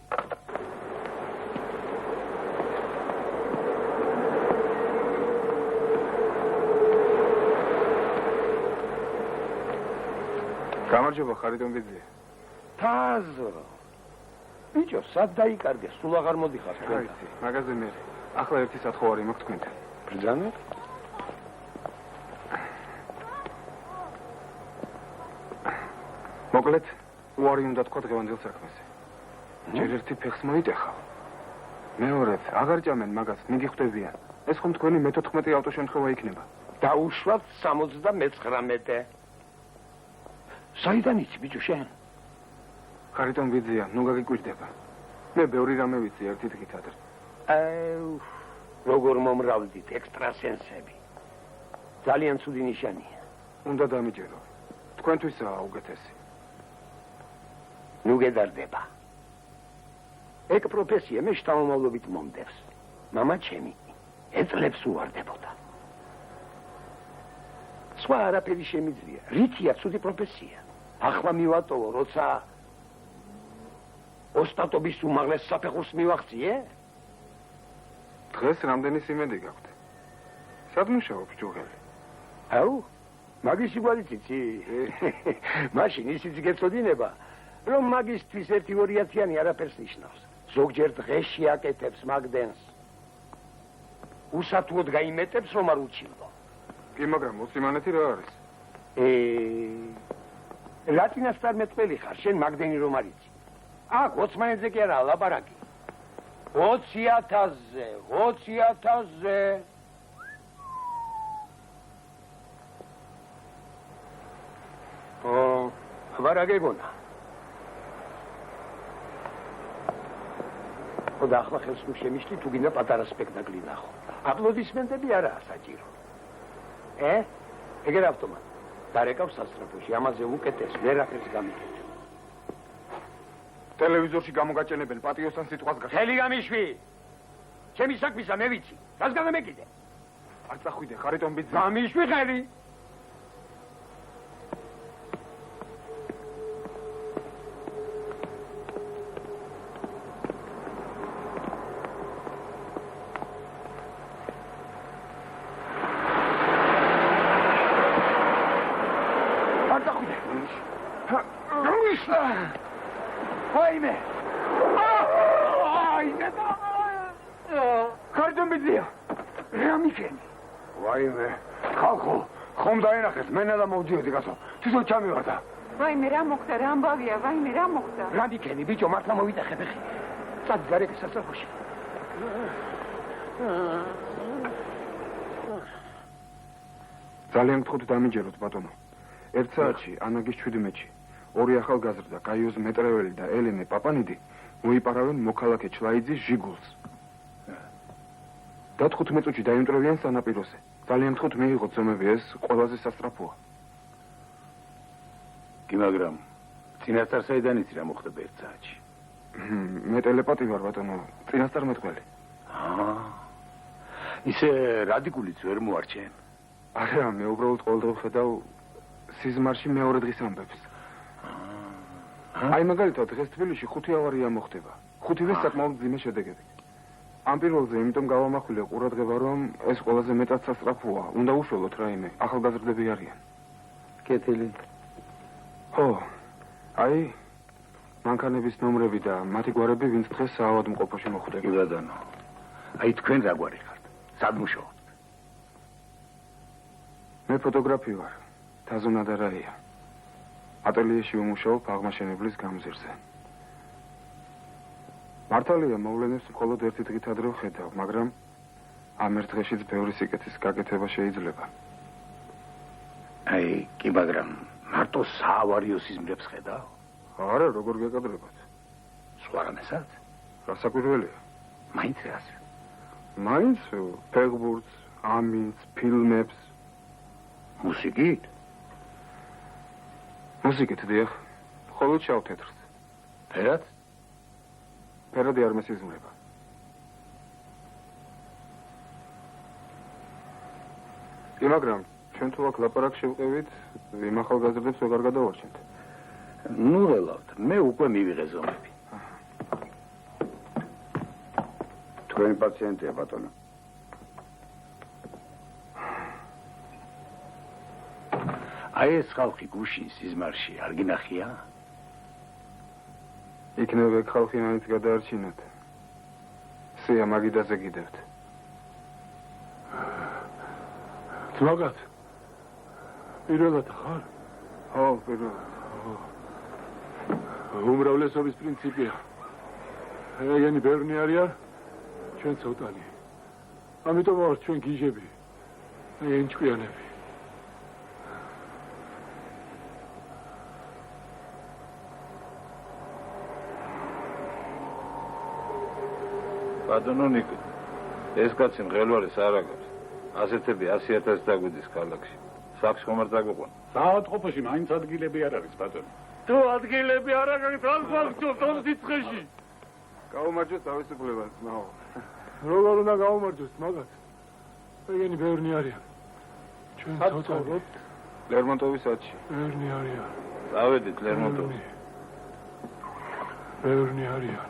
Speaker 14: გამარჯობა, ხარიტონ ბიძე.
Speaker 3: თაზო. ბიჭო, სად დაიკარგე? სულ აღარ მოდიხარ თქვენთან.
Speaker 14: მაგაზე მე. ახლა ერთი სათხოვარი მაქვს თქვენთან.
Speaker 3: ბრძანეთ?
Speaker 14: მოკლედ, უარი უნდა თქვა დღევანდელ საქმეზე. ჯერ ერთი ფეხს მოიტეხავ. მეორედ, აღარ ჭამენ მაგას, მიგიხვდებიან. ეს ხომ თქვენი მე-14 ავტოშემთხვევა იქნება.
Speaker 7: დაუშვათ 79. საიდან იცი ბიჭო შენ?
Speaker 14: ხარიტონ ვიძია, ნუ გაგიკვირდება. მე ბევრი რამე ვიცი ერთი დღით ადრე.
Speaker 7: როგორ მომრავლდით ექსტრასენსები. ძალიან ცუდი ნიშანია.
Speaker 14: უნდა დამიჯერო. თქვენთვისაა უკეთესი.
Speaker 7: ნუ გედარდება. ეგ პროფესია მე შთამომავლობით მომდევს. მამა ჩემი ეწლებს უვარდებოდა. სხვა არაფერი შემიძლია. რითია ცუდი პროფესია. ახლა მივატოვო, როცა ოსტატობის უმაღლეს საფეხურს მივახციე?
Speaker 14: დღეს რამდენი სიმენდი გაქვთ? სად მუშაობ ჯუღელი?
Speaker 7: აუ, მაგის იგვალიც იცი. მაშინ ისიც გეწოდინება, რომ მაგისტრის 1-2-იანი არაფერს ნიშნავს. ზოგჯერ დღეში აკეთებს მაგდენს. უსათუოდ გაიმეტებს, რომ არ უჩილო.
Speaker 14: კი, მაგრამ უსიმანეთი რა არის?
Speaker 7: ლატინასთან მეტყველი ხარ, შენ მაგდენი რომ არ იცი. აქ 20-ზე კი არა, ლაბარაკი. 20,000-ზე, 20,000-ზე. ვარა გეგონა. ხოდა ახლა ხელს თუ შემიშლი, თუ გინდა პატარა სპექტაკლი ნახო. აპლოდისმენტები არაა საჭირო. ეგერ ავტომატ. დარეკავ სასწრაფოში, ამაზე უკეთეს ვერაფერს გამიგეთ.
Speaker 14: ტელევიზორში გამოგაჭენებენ პატიოსთან სიტყვას გაშ.
Speaker 7: ხელი გამიშვი. ჩემი საქმისა მე ვიცი. რას გამეკიდე?
Speaker 14: არ წახვიდე, ხარიტონ ბიძი.
Speaker 7: გამიშვი ხელი. მენელა მოვდიოდი გასო. თვითონ ჩამივარდა.
Speaker 1: ვაიმე რა მოხდა, რა ამბავია, ვაიმე რა მოხდა?
Speaker 7: რა მიქენი, ბიჭო, მართლა მოვიტეხე ფეხი. წადი გარეკე სასწრაფოში.
Speaker 14: ძალიან გთხოვთ დამიჯეროთ, ბატონო. ერთ საათში, ანაგის 17-ში, ორი ახალგაზრდა, გაიოზ მეტრეველი და ელენე პაპანიდი მოიპარავენ მოქალაქე ჩლაიძის ჟიგულს. და 15 წუთში დაიმტვრევიან სანაპიროზე. ძალიან გთხოვთ მიიღოთ ზომები, ეს ყველაზე სასწრაფოა.
Speaker 13: კი, მაგრამ წინასწარ საიდან იცი რა მოხდება ერთ საათში?
Speaker 14: მე ტელეპათი ვარ, ბატონო, წინასწარ მეტყველი.
Speaker 13: ისე რადიკულიც ვერ მოარჩენ?
Speaker 14: არა, მე უბრალოდ ყოველდღე ვხედავ სიზმარში მეორე დღის ამბებს. აი მაგალითად, დღეს თბილისში 5 ავარია მოხდება. 5-ვე საკმაოდ მძიმე შედეგები. ამ პირველზე იმიტომ გავამახვილე ყურადღება, რომ ეს ყველაზე მეტად სასწრაფოა. უნდა უშველოთ რაიმე, ახალგაზრდები არიან.
Speaker 13: კეთილი.
Speaker 14: ხო. აი მანქანების ნომრები და მათი გვარები, ვინც დღეს საავადმყოფოში მოხვდება.
Speaker 13: კი ბატონო. აი თქვენ რა გვარი ხართ? სად მუშაობთ?
Speaker 14: მე ფოტოგრაფი ვარ. თაზონა და რაია. ატელიეში ვმუშაობ აღმაშენებლის გამზირზე. მართალია მოვლენებს მხოლოდ ერთი დღით ადრე ვხედავ, მაგრამ ამ ერთ დღეშიც ბევრი სიკეთის გაკეთება შეიძლება.
Speaker 13: აი, კი, მაგრამ მარტო საავარიო სიზმრებს ხედავ?
Speaker 14: არა, როგორ გეკადრებათ?
Speaker 13: სხვა რამესაც?
Speaker 14: რასაკვირველია?
Speaker 13: მაინც რას?
Speaker 14: მაინც ფეხბურთს, ამინს, ფილმებს.
Speaker 13: მუსიკით?
Speaker 14: მუსიკით, დიახ. მხოლოდ შავ თეთრს.
Speaker 13: ფერად?
Speaker 14: ფერადი არ მესიზმრება. კი, მაგრამ ჩვენ თუ აქ ლაპარაკს შევყევით, იმ ახალგაზრდებს ვეღარ გადავარჩენთ.
Speaker 13: ნუ ველავთ, მე უკვე მივიღე ზომები.
Speaker 7: თქვენი პაციენტია, ბატონო.
Speaker 13: აი ეს ხალხი გუშინ სიზმარში არ გინახია?
Speaker 14: იქნება ხალხი მაინც გადაარჩინოთ. სია მაგიდაზე გიდევთ.
Speaker 9: ძმაგად. პირველად ხარ?
Speaker 14: ხო, პირველად.
Speaker 5: უმრავლესობის პრინციპია. ეგენი ბევრი არიან, ჩვენ ცოტანი. ამიტომ ვართ ჩვენ გიჟები. ეგენი ჭკვიანები.
Speaker 11: ბატონო ნიკო, ეს კაცი მღელვარეს არ აგავს. ასეთები 100,000 დაგვიდის ქალაქში. საქმე ხომ არ დაგვიყვან.
Speaker 2: საავადმყოფოში მაინც ადგილები არ არის, ბატონო.
Speaker 5: თუ ადგილები არ აქვს, რა გვაქვს თვითონ სიცხეში? გაუმარჯოს თავისუფლებას, მაო. როგორ უნდა გაუმარჯოს მაგათ? ეგენი ბევრი არიან. ჩვენ ცოტა ვართ.
Speaker 14: ლერმონტოვის სათში.
Speaker 5: ბევრი არიან.
Speaker 11: წავედით ლერმონტოვში.
Speaker 5: ბევრი არიან.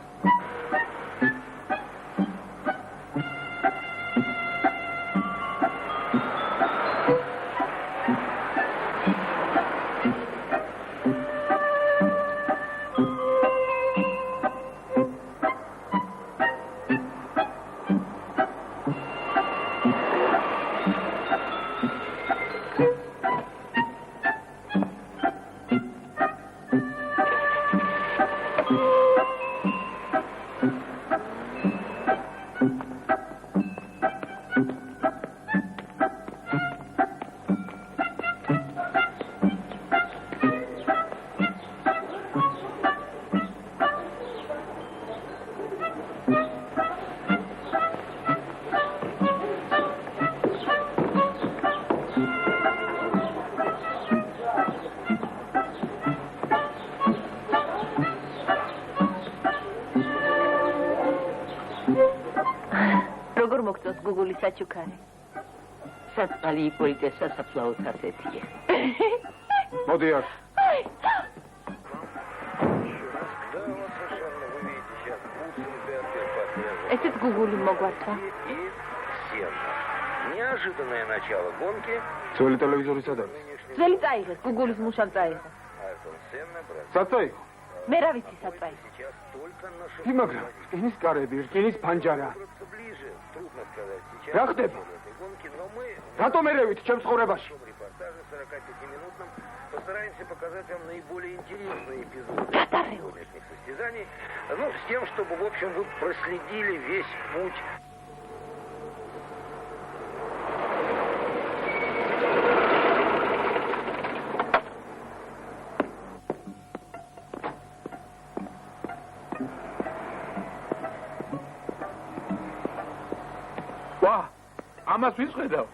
Speaker 16: საჩუქარი. საწყალი იპოლიტეს სასაფლაოც ასეთია.
Speaker 14: მოდი აქ.
Speaker 16: ესეთ გუგული მოგვართა.
Speaker 11: Неожиданное начало гонки.
Speaker 14: Ძველი ტელევიზორი სად არის?
Speaker 16: ძველი წაიღეს, გუგულის მუშამ წაიღო.
Speaker 14: სად წაიღო?
Speaker 16: მე რა ვიცი სად წაიღო.
Speaker 14: მაგრამ რკინის კარები, რკინის ფანჯარა. რა ხდება? რატომ ერევით ჩემს ცხოვრებაში?
Speaker 11: Постараемся показать вам наиболее интересные эпизоды гоночных состязаний, ну, с тем, чтобы, в общем, вы проследили весь путь.
Speaker 5: ამას ვის ხედავ?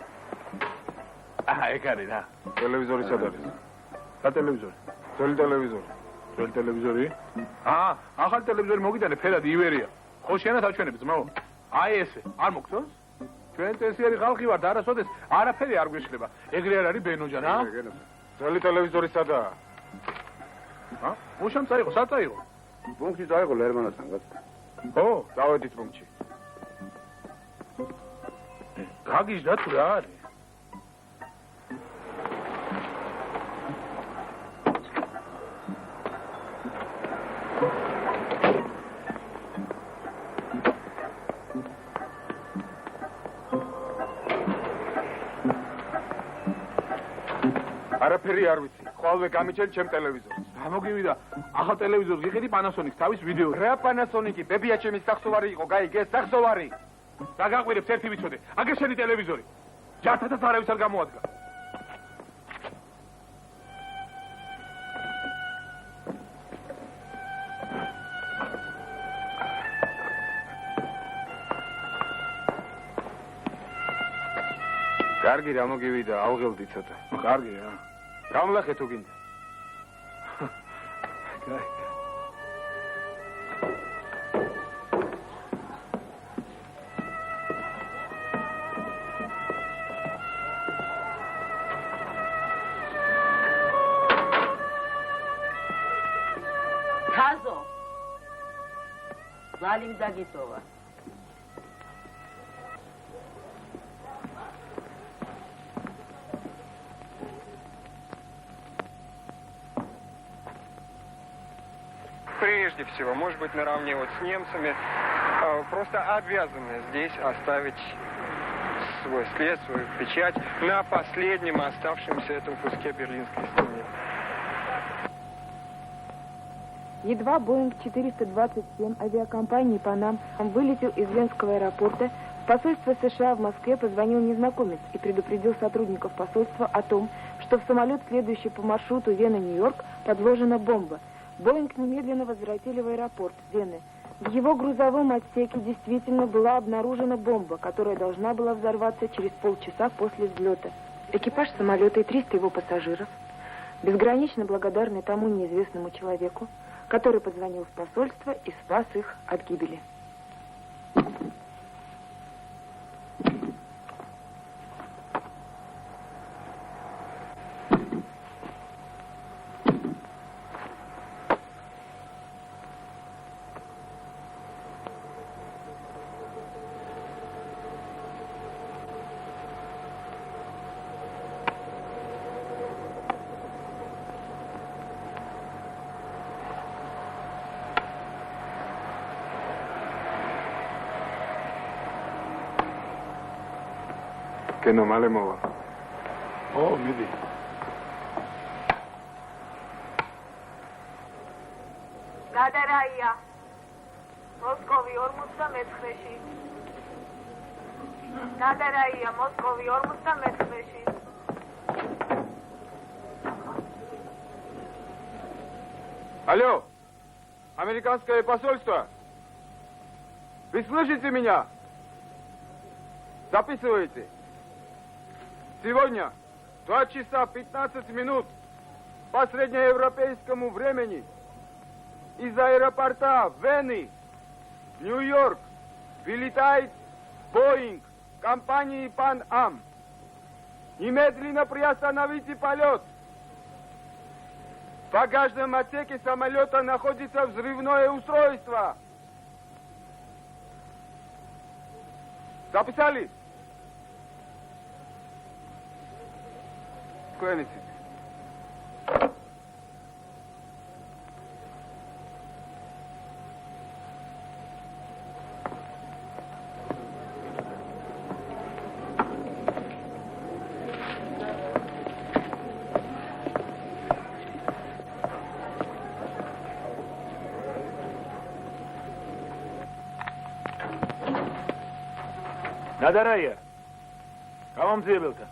Speaker 5: ეგ არის რა.
Speaker 14: ტელევიზორი სად არის?
Speaker 5: რა ტელევიზორი?
Speaker 14: ძველი ტელევიზორი.
Speaker 5: ძველი ტელევიზორი? ახალი ტელევიზორი მოგიტანე, ფერად ივერია. ხო შენად აჩვენებს, ძმაო. აი ესე, არ მოგწონს? ჩვენ წესიერი ხალხი ვართ, არასოდეს არაფერი არ გვეშლება. ეგრე არ არის ბენოჯან, ა?
Speaker 14: ძველი ტელევიზორი სადაა?
Speaker 5: მუშამ წაიღო, სად წაიღო?
Speaker 2: ბუნქში წაიღო ლერმანასთან გაც.
Speaker 5: ხო,
Speaker 14: დავედით ბუნქში.
Speaker 5: გაგიჟდა თუ რა არის?
Speaker 14: არაფერი არ ვიცი. ხვალვე გამიჩენ ჩემ ტელევიზორს.
Speaker 5: რა მოგივიდა? ახალ ტელევიზორს გიყიდი Panasonic თავის ვიდეო.
Speaker 14: რა Panasonic-ი? ბებია ჩემი სახსოვარი იყო, გაიგე, სახსოვარი.
Speaker 5: რა გაყვირებს ერთი ვიცოდე? აგერ შენი ტელევიზორი. ჯართათაც არავის არ გამოადგა.
Speaker 14: კარგი რა მოგივიდა, ავღელდი ცოტა.
Speaker 5: კარგი რა.
Speaker 14: გამლახე თუ გინდა.
Speaker 5: კარგი.
Speaker 16: ხაზო. ზალიმ დაგიტოვა.
Speaker 17: Прежде всего, может быть, наравне вот с немцами, просто обязаны здесь оставить свой след, свою печать на последнем оставшемся этом куске Берлинской стены.
Speaker 18: Едва Боинг 427 авиакомпании «Панам» вылетел из Венского аэропорта, в посольство США в Москве позвонил незнакомец и предупредил сотрудников посольства о том, что в самолет, следующий по маршруту Вена-Нью-Йорк, подложена бомба. Боинг немедленно возвратили в аэропорт Вены. В его грузовом отсеке действительно была обнаружена бомба, которая должна была взорваться через полчаса после взлета. Экипаж самолета и 300 его пассажиров, безгранично благодарны тому неизвестному человеку, который позвонил в посольство и спас их от гибели.
Speaker 14: Кено мале мова.
Speaker 5: О, მიდი.
Speaker 19: გადარაია. მოსკოვი 49-ში. გადარაია მოსკოვი 49-ში.
Speaker 14: Алло. Американское посольство. Вы слышите меня? Записывайте. Сегодня 2 часа 15 минут по среднеевропейскому времени из аэропорта Вены в Нью-Йорк вылетает Боинг компании Pan Am. Немедленно приостановите полет. В багажном отсеке самолета находится взрывное устройство. Записали? Клянитесь.
Speaker 5: Надарая. გამომძიებელთა.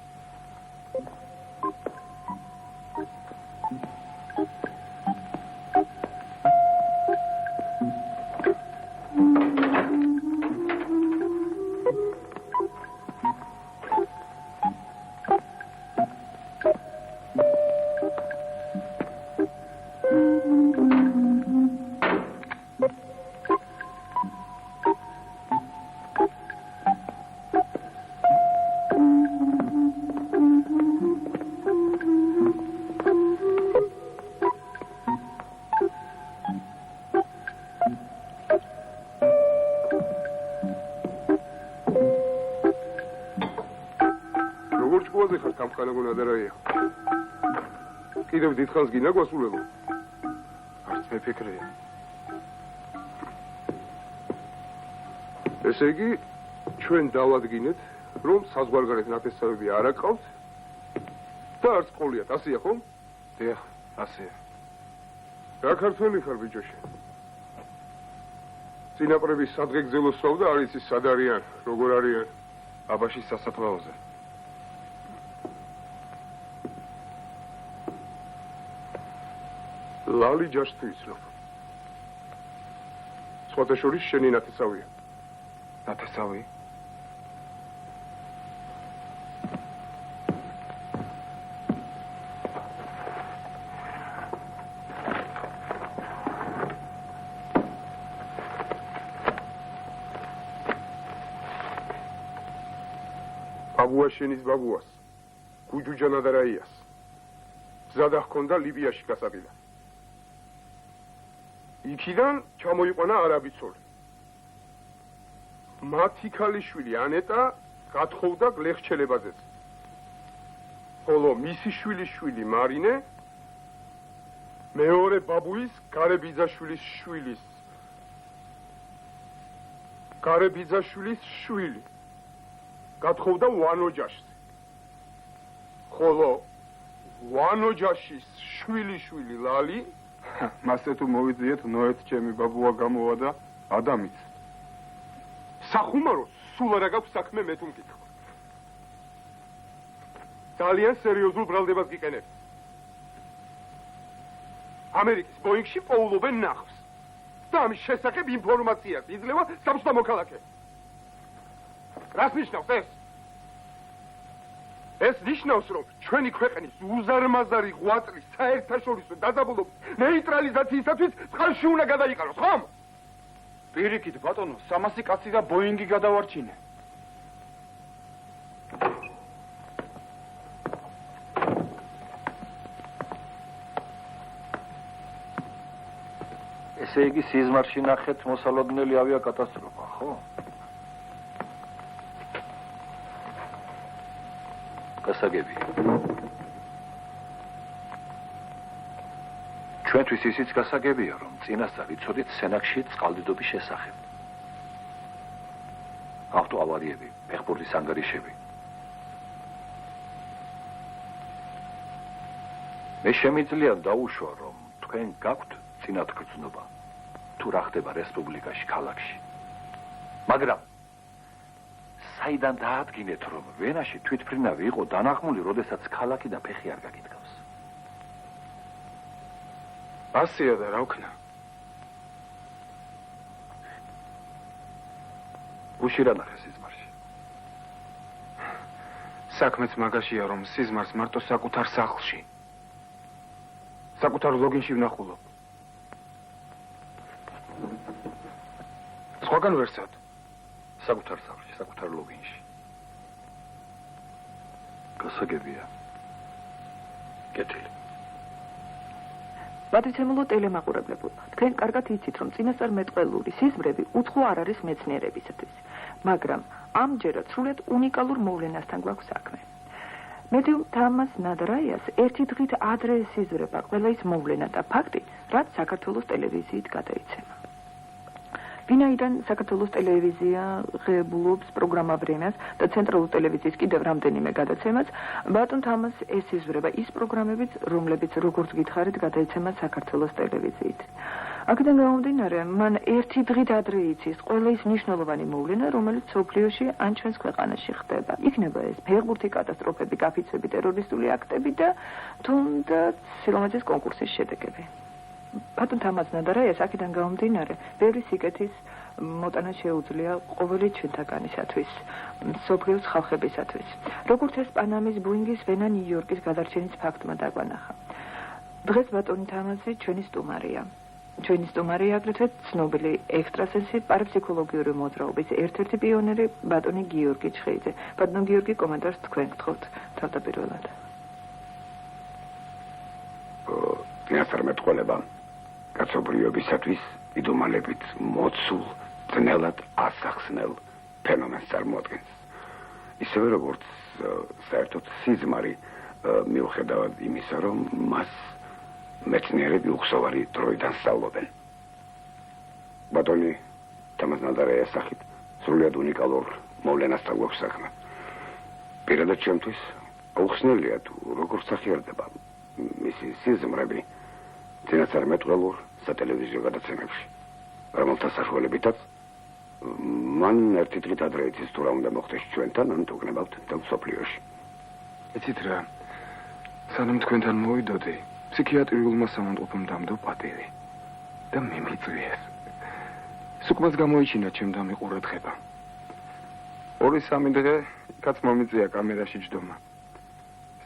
Speaker 2: კიდევ დიდხანს გინდა გვასრულებო?
Speaker 14: არც მეფიქრია.
Speaker 2: ესე იგი, ჩვენ დავადგინეთ, რომ საზღვარგარეთ ნათესავები არ აყავთ და არც ყოლიათ, ასეა ხომ?
Speaker 14: დიახ, ასეა.
Speaker 2: რა ქართველი ხარ ბიჭოში? წინაპრების სადღეგრძელო სვავდა არ იცის სად არიან, როგორ არიან?
Speaker 14: აბაშის სასაფლაოზე.
Speaker 2: ლალი ჯაშს თუ იცნობ. სხვათა შორის შენი ნათესავია.
Speaker 14: ნათესავი?
Speaker 2: ბაბუა შენის ბაბუას, გუჯუჯა ნადარაიას. ზადა ჰქონდა ლიბიაში გასაყიდა. იქიდან ჩამოიყვანა არაბიცოლი. მათი ქალიშვილი ანეტა გათხოვდა გლეხჩელებაძეც. ხოლო მისი შვილიშვილი მარინე მეორე ბაბუის გარებიძაშვილის შვილი გათხოვდა ვანოჯაშს. ხოლო ვანოჯაშის შვილიშვილი ლალი
Speaker 14: მასე თუ მოვიძიეთ, ნოეთ ჩემი ბაბუა გამოვა და ადამიც.
Speaker 2: სახუმარო, სულ არა გაქვს საქმე მე თუ მკითხავ. ძალიან სერიოზულ ბრალდებას გიყენებ. ამერიკის ბოინგში პოულობენ ნახავს. და ამის შესახებ ინფორმაციას იძლევა საბჭოთა მოქალაქე. რას ნიშნავს ეს? ეს ნიშნავს, რომ ჩვენი ქვეყნის უზარმაზარი ღვაწლის საერთაშორისო დაძაბულობის ნეიტრალიზაციისათვის წყალში უნდა გადაიყაროს, ხომ?
Speaker 14: პირიქით, ბატონო, 300 კაცი და ბოინგი გადავარჩინე.
Speaker 3: ესე იგი სიზმარში ნახეთ მოსალოდნელი ავიაკატასტროფა, ხო? გასაგები. ჩვენთვის ისიც გასაგებია, რომ წინასწარ იცოდით სენაკში წყალდიდობის შესახებ. ავტოავარიები, ფეხბურთის ანგარიშები. მე შემიძლია დაუშვა, რომ თქვენ გაქვთ წინათგრძნობა. თუ რა ხდება რესპუბლიკაში, ქალაქში. მაგრამ საიდან დაადგინეთ, რომ ვენაში თვითმფრინავი იყო დანახმული, როდესაც ქალაქი და ფეხი არ გაგიდგავს?
Speaker 14: ასია და რა ვქნა? გუში რა ნახე სიზმარში? საქმეც მაგაშია, რომ სიზმარს მარტო საკუთარ სახლში, საკუთარ ლოგინში ვნახულობ. სხვაგან ვერსად.
Speaker 3: საკუთარ სახლში, საკუთარ ლოგინში. გასაგებია. კეთილი.
Speaker 20: პატრიცემულო ტელემაყურებლებო, თქვენ კარგად იცით, რომ წინასწარ მეტყველური სიზმრები უცხო არ არის მეცნიერებისათვის, მაგრამ ამჯერად სრულიად უნიკალურ მოვლენასთან გვაქვს საქმე. მედიუმ თამას ნადრაიას ერთი დღით ადრე სიზმრება ყველა ის მოვლენა და ფაქტი, რაც საქართველოს ტელევიზიით გადაიცემა. ვინაიდან საქართველოს ტელევიზია ღებულობს პროგრამა ბრემიას და ცენტრალური ტელევიზიის კიდევ რამდენიმე გადაცემას, ბატონ თამას ეს სიზმრება ის პროგრამებიც, რომლებიც როგორც გითხარით გადაიცემა საქართველოს ტელევიზიით. აქედან გამომდინარე, მან ერთი დღით ადრე იცის ყველა ის მნიშვნელოვანი მოვლენა, რომელიც სოფლიოში ან ჩვენს ქვეყანაში ხდება. იქნება ეს ფეხბურთი კატასტროფები, გაფიცვები, ტერორისტული აქტები და თუნდაც სილამაზის კონკურსის შედეგები. ბატონ თამას ნადარაიას აქედან გამომდინარე, ბევრი სიკეთის მოტანა შეუძლია ყოველი ჩვენთაგანისათვის, მსოფლიოს ხალხებისათვის. როგორც ეს პანამის ბოინგის ვენა ნიუ-იორკის გადარჩენის ფაქტმა დაგვანახა. დღეს ბატონი თამასი ჩვენი სტუმარია. ჩვენი სტუმარია აგრეთვე ცნობილი ექსტრასენსი პარაფსიქოლოგიური მოძრაობის ერთ-ერთი პიონერი ბატონი გიორგი ჩხეიძე. ბატონ გიორგი კომენტარს თქვენ გთხოვთ თავდაპირველად.
Speaker 7: წინასწარ მეტყველება კაცობრიობისათვის იდუმალებით მოცულ, ძნელად ასახსნელ ფენომენს წარმოადგენს. ისევე როგორც საერთოდ სიზმარი მიუხედავად იმისა, რომ მას მეცნიერები უხსოვარი დროიდან სწავლობენ. ბატონი თამას ნადარაიას სახით სრულიად უნიკალურ მოვლენასთან გვაქვს საქმე. პირადად ჩემთვის აუხსნელია თუ როგორ სახიარდება მისი სიზმრები წინასწარ მეტყველურ სატელევიზიო გადაცემებში, რომელთა საშუალებითაც მან ერთი დღით ადრე იცის თუ რა უნდა მოხდეს ჩვენთან, ან თუ გნებავთ მთელ მსოფლიოში.
Speaker 14: იცით რა, სანამ თქვენთან მოვიდოდი, ფსიქიატრიულმა სამონტყოფომ დამდო პატივი და მიმიწვიეს. სუკმას გამოიჩინა ჩემთან მიყურადღება. 2-3 დღე იქაც მომიწია კამერაში ჯდომა.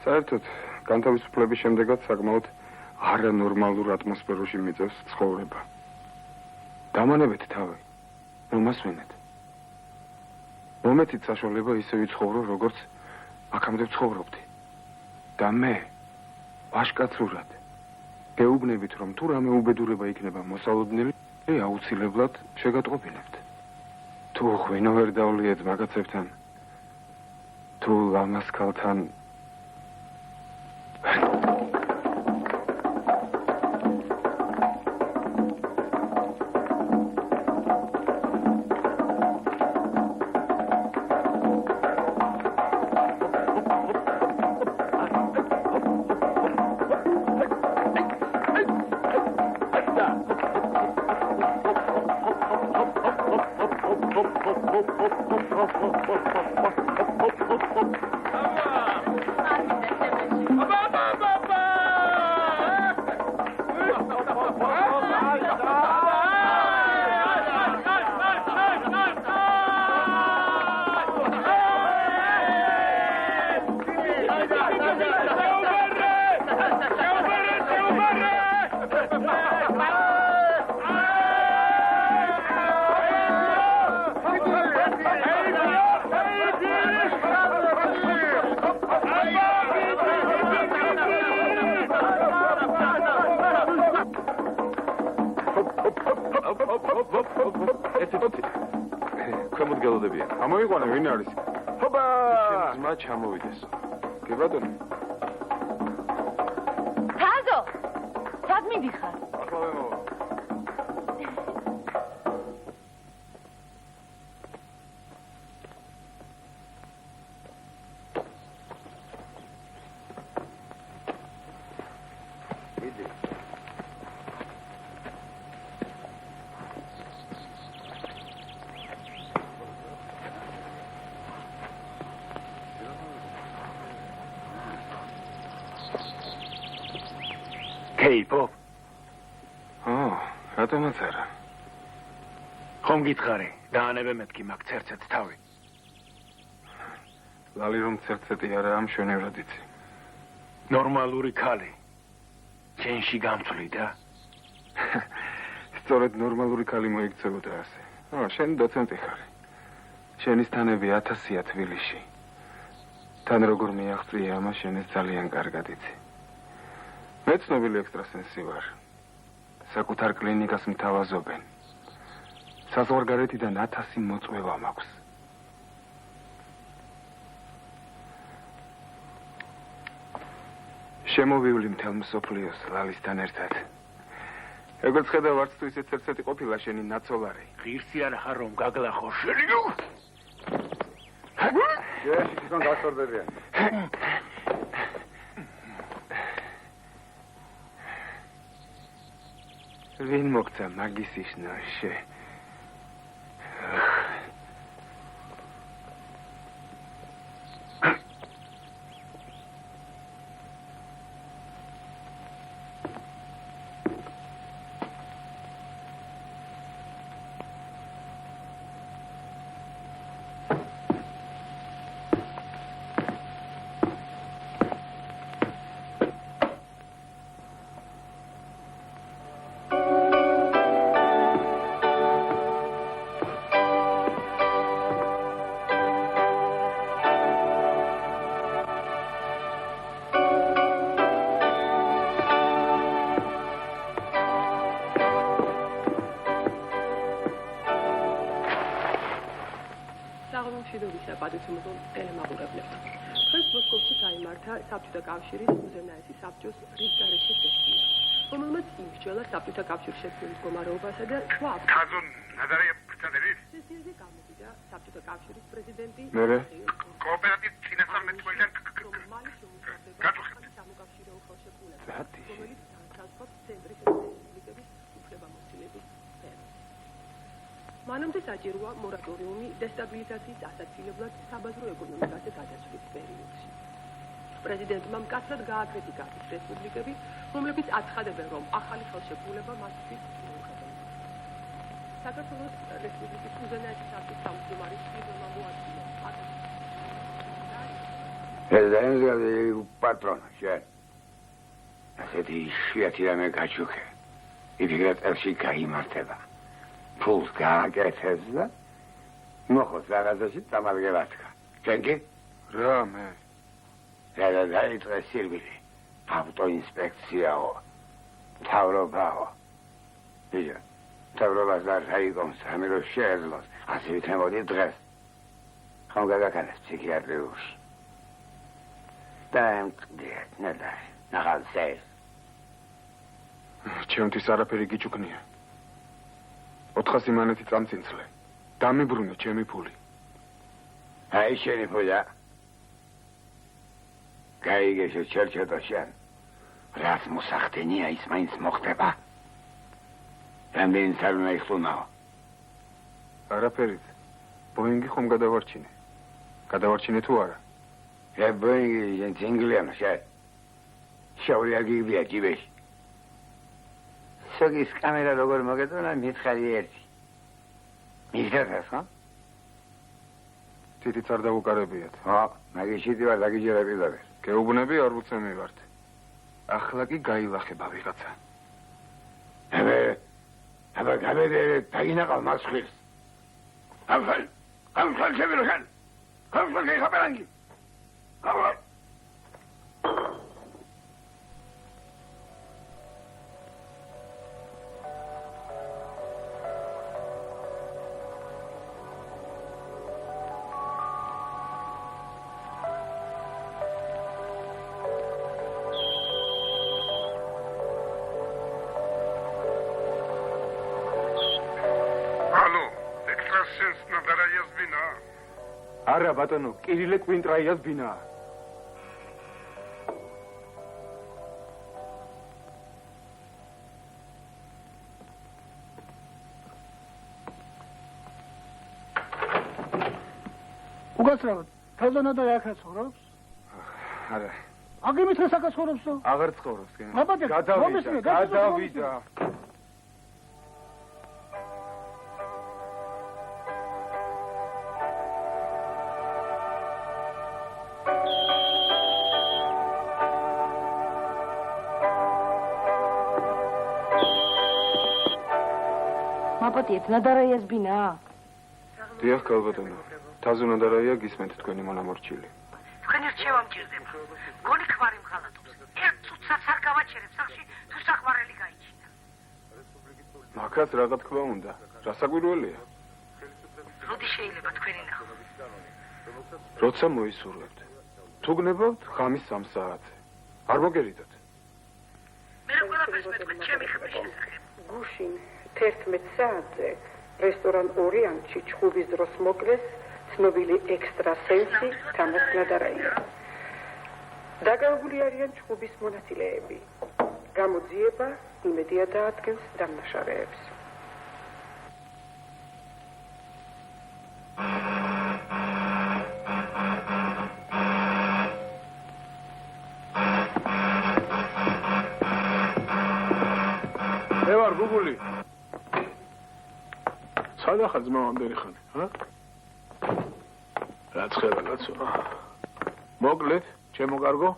Speaker 14: საერთოდ განთავისუფლების შემდეგაც საკმაოდ არანორმალურ ატმოსფეროში მიწევს ცხოვრება. დამანებეთ თავი, მომასვენეთ. მომეცით საშუალება ისე ვიცხოვრო, როგორც აქამდე ვცხოვრობდი. და მე ვაშკაცურად გეუბნებით, რომ თუ რამე უბედურება იქნება მოსალოდნელი, აუცილებლად შეგატყობინებთ. თუ ღვინო ვერ დავლიეთ მაგაცებთან, თუ ლამასკალთან გრძელდებიან. ამოიყვანე ვინ არის? ჰობა! ძმა ჩამოვიდეს. კი ბატონო.
Speaker 6: თაზო! სად მიდიხარ?
Speaker 14: ახლა მოვა.
Speaker 21: K-pop.
Speaker 14: რატომაც არა?
Speaker 21: ხომ გითხარი, დაანებე მეთქი მაგ ცერცეთს თავი.
Speaker 14: ლალი რომ ცერცეტი არა ამშვენევრად იცი.
Speaker 21: ნორმალური ქალი. ჩენში გამწვლი და
Speaker 14: სწორედ ნორმალური ქალი მოიქცეოდა ასე. შენ დოცენტი ხარ. შენი სტანები 1000-ია თბილისში. თან როგორ მიაღწია ამას შენ ეს ძალიან კარგად იცი. მე ცნობილი ექსტრასენსი ვარ. საკუთარ კლინიკას მთავაზობენ. საზღვარგარეთიდან 1000 მოწვევა მაქვს. შემოვივლი მთელ მსოფლიოს ლალისთან ერთად. როგორც ხედავ, არც თუ ისეთ ცერცეტი ყოფილა შენი ნაცოლარი.
Speaker 21: ღირსი არ ხარ რომ გაგლახო შენი.
Speaker 14: ჯერში თვითონ გასწორდებიან. ვინ მოგცა მაგის ისნაშე?
Speaker 22: პატივცემულო ტელემაყურებლებო. დღეს მოსკოვში გაიმართა საბჭოთა კავშირის უზენაესი საბჭოს რის გარეშე სესია, რომელმაც იმსჯელა საბჭოთა კავშირის შექმნის მდგომარეობასა და სხვა
Speaker 13: თაზო ნაზარია პრეზიდენტი
Speaker 22: სესიაზე გამოვიდა საბჭოთა კავშირის პრეზიდენტი
Speaker 13: კოოპერატივ წინასწარმეტყველიდან გაწუხებთ
Speaker 22: სამოკავშირეო ხელშეკრულება,
Speaker 14: ზათი
Speaker 22: რომელიც განსაზღვრავს ცენტრის რესპუბლიკების უფლებამოსილების სფეროს. მანამდე საჭიროა მორატორიუმი დესტაბილიზაციის ასაცილებლად საბაზრო ეკონომიკაზე გადასვლის პერიოდში. პრეზიდენტმა მკაცრად გააკრიტიკა ის რესპუბლიკები, რომლებიც აცხადებენ, რომ ახალი ხელშეკრულება მასთვის მიუხედავად. საქართველოს რესპუბლიკის უზენაესი საბჭოს თავმჯდომარის პირმა მოადგინა
Speaker 7: Presidente patrono, cioè. ასეთი იშვიათი რამე გაჩუქე. იფიქრეთ ელში გაიმართება. ფულს გააკეთებს და მოხოს რაღაცაში წამალგებათქა. შენ კი?
Speaker 14: რა მე?
Speaker 7: რა დაიწყე სირბილი. ავტოინსპექციაო. მთავრობაო. ია. მთავრობას არ საიკომს, ამი რო შეეძლოს. ასე ვიქნებოდი დღეს. ხომ გაგაკანეს ფსიქიატრიულში. დამწყდეთ, ნადა. ნახალსეს.
Speaker 14: ჩემთვის არაფერი გიჩუქნია. 400 მანეთი წამწინწლე. დამიბრუნე ჩემი ფული.
Speaker 7: აი შენი ფულა. გაიგეშო ჩერჩეტო შენ. რას მოსახდენია ის მაინც მოხდება. რამდენი სალონა იხსუნაო.
Speaker 14: არაფერით. ბოინგი ხომ გადავარჩინე. გადავარჩინე თუ არა?
Speaker 7: ბოინგი ჟენ ინგლიანო შენ. შაური აგიბია კიბეში. სოგის კამერა როგორ მოგეწონა მითხარი ერთი. მიხარას ხო?
Speaker 14: თითიც არ დაუკარებიათ.
Speaker 7: ხო, მაგიშვიდი ვარ დაგიჯერებიდები.
Speaker 14: გეუბნები არ უცემი ვართ. ახლა კი გაილახება ვიღაცა.
Speaker 7: აბა გაბედე დაგინაყავ მასხილს. ამხელ შევირხენ. ამხელ გიხაპერანგი. ამხელ
Speaker 14: არა ბატონო, კირილე კვინტრაიას ბინაა.
Speaker 4: უგასრავად, თაზანა და აქაც ცხოვრობს?
Speaker 14: არა.
Speaker 4: აგიმით რასაკაც ცხოვრობსო?
Speaker 14: აღარ ცხოვრობს, კი.
Speaker 4: გადავიდა.
Speaker 18: მაპატიეთ, ნადარაიას ბინა?
Speaker 14: დიახ, კალბატონო. თაზუნა და რაია გისმენთ თქვენი მონამორჩილი.
Speaker 10: თქვენი რჩევა მჭირდება. გონი ქმარი მღალატობს. ერთ წუთსაც არ გავაჩერებ სახში, თუ საყვარელი გაიჩინა.
Speaker 14: მაგას რა თქმა უნდა, რასაკვირველია.
Speaker 10: როდი შეიძლება თქვენი ნახო?
Speaker 14: როცა მოისურვებთ. თუ გნებავთ ღამის 3 საათზე. არ მოგერიდოთ.
Speaker 10: მე რა ყველაფერს მეტყვი ჩემი ხმის შესახებ.
Speaker 15: გუშინ 11 საათზე რესტორან ორიანტში ჩხუბის დროს მოკლეს ცნობილი ექსტრასენსი თამაზ ნადარაია. დაგავებული არიან ჩხუბის მონაწილეები. გამოძიება იმედია დაადგენს დამნაშავეებს.
Speaker 5: მე ვარ გუგული. სადა ხარ ძმა ამდენი ხანი, ჰა? რა ცხერა კაცო. მოკლედ, ჩემო კარგო,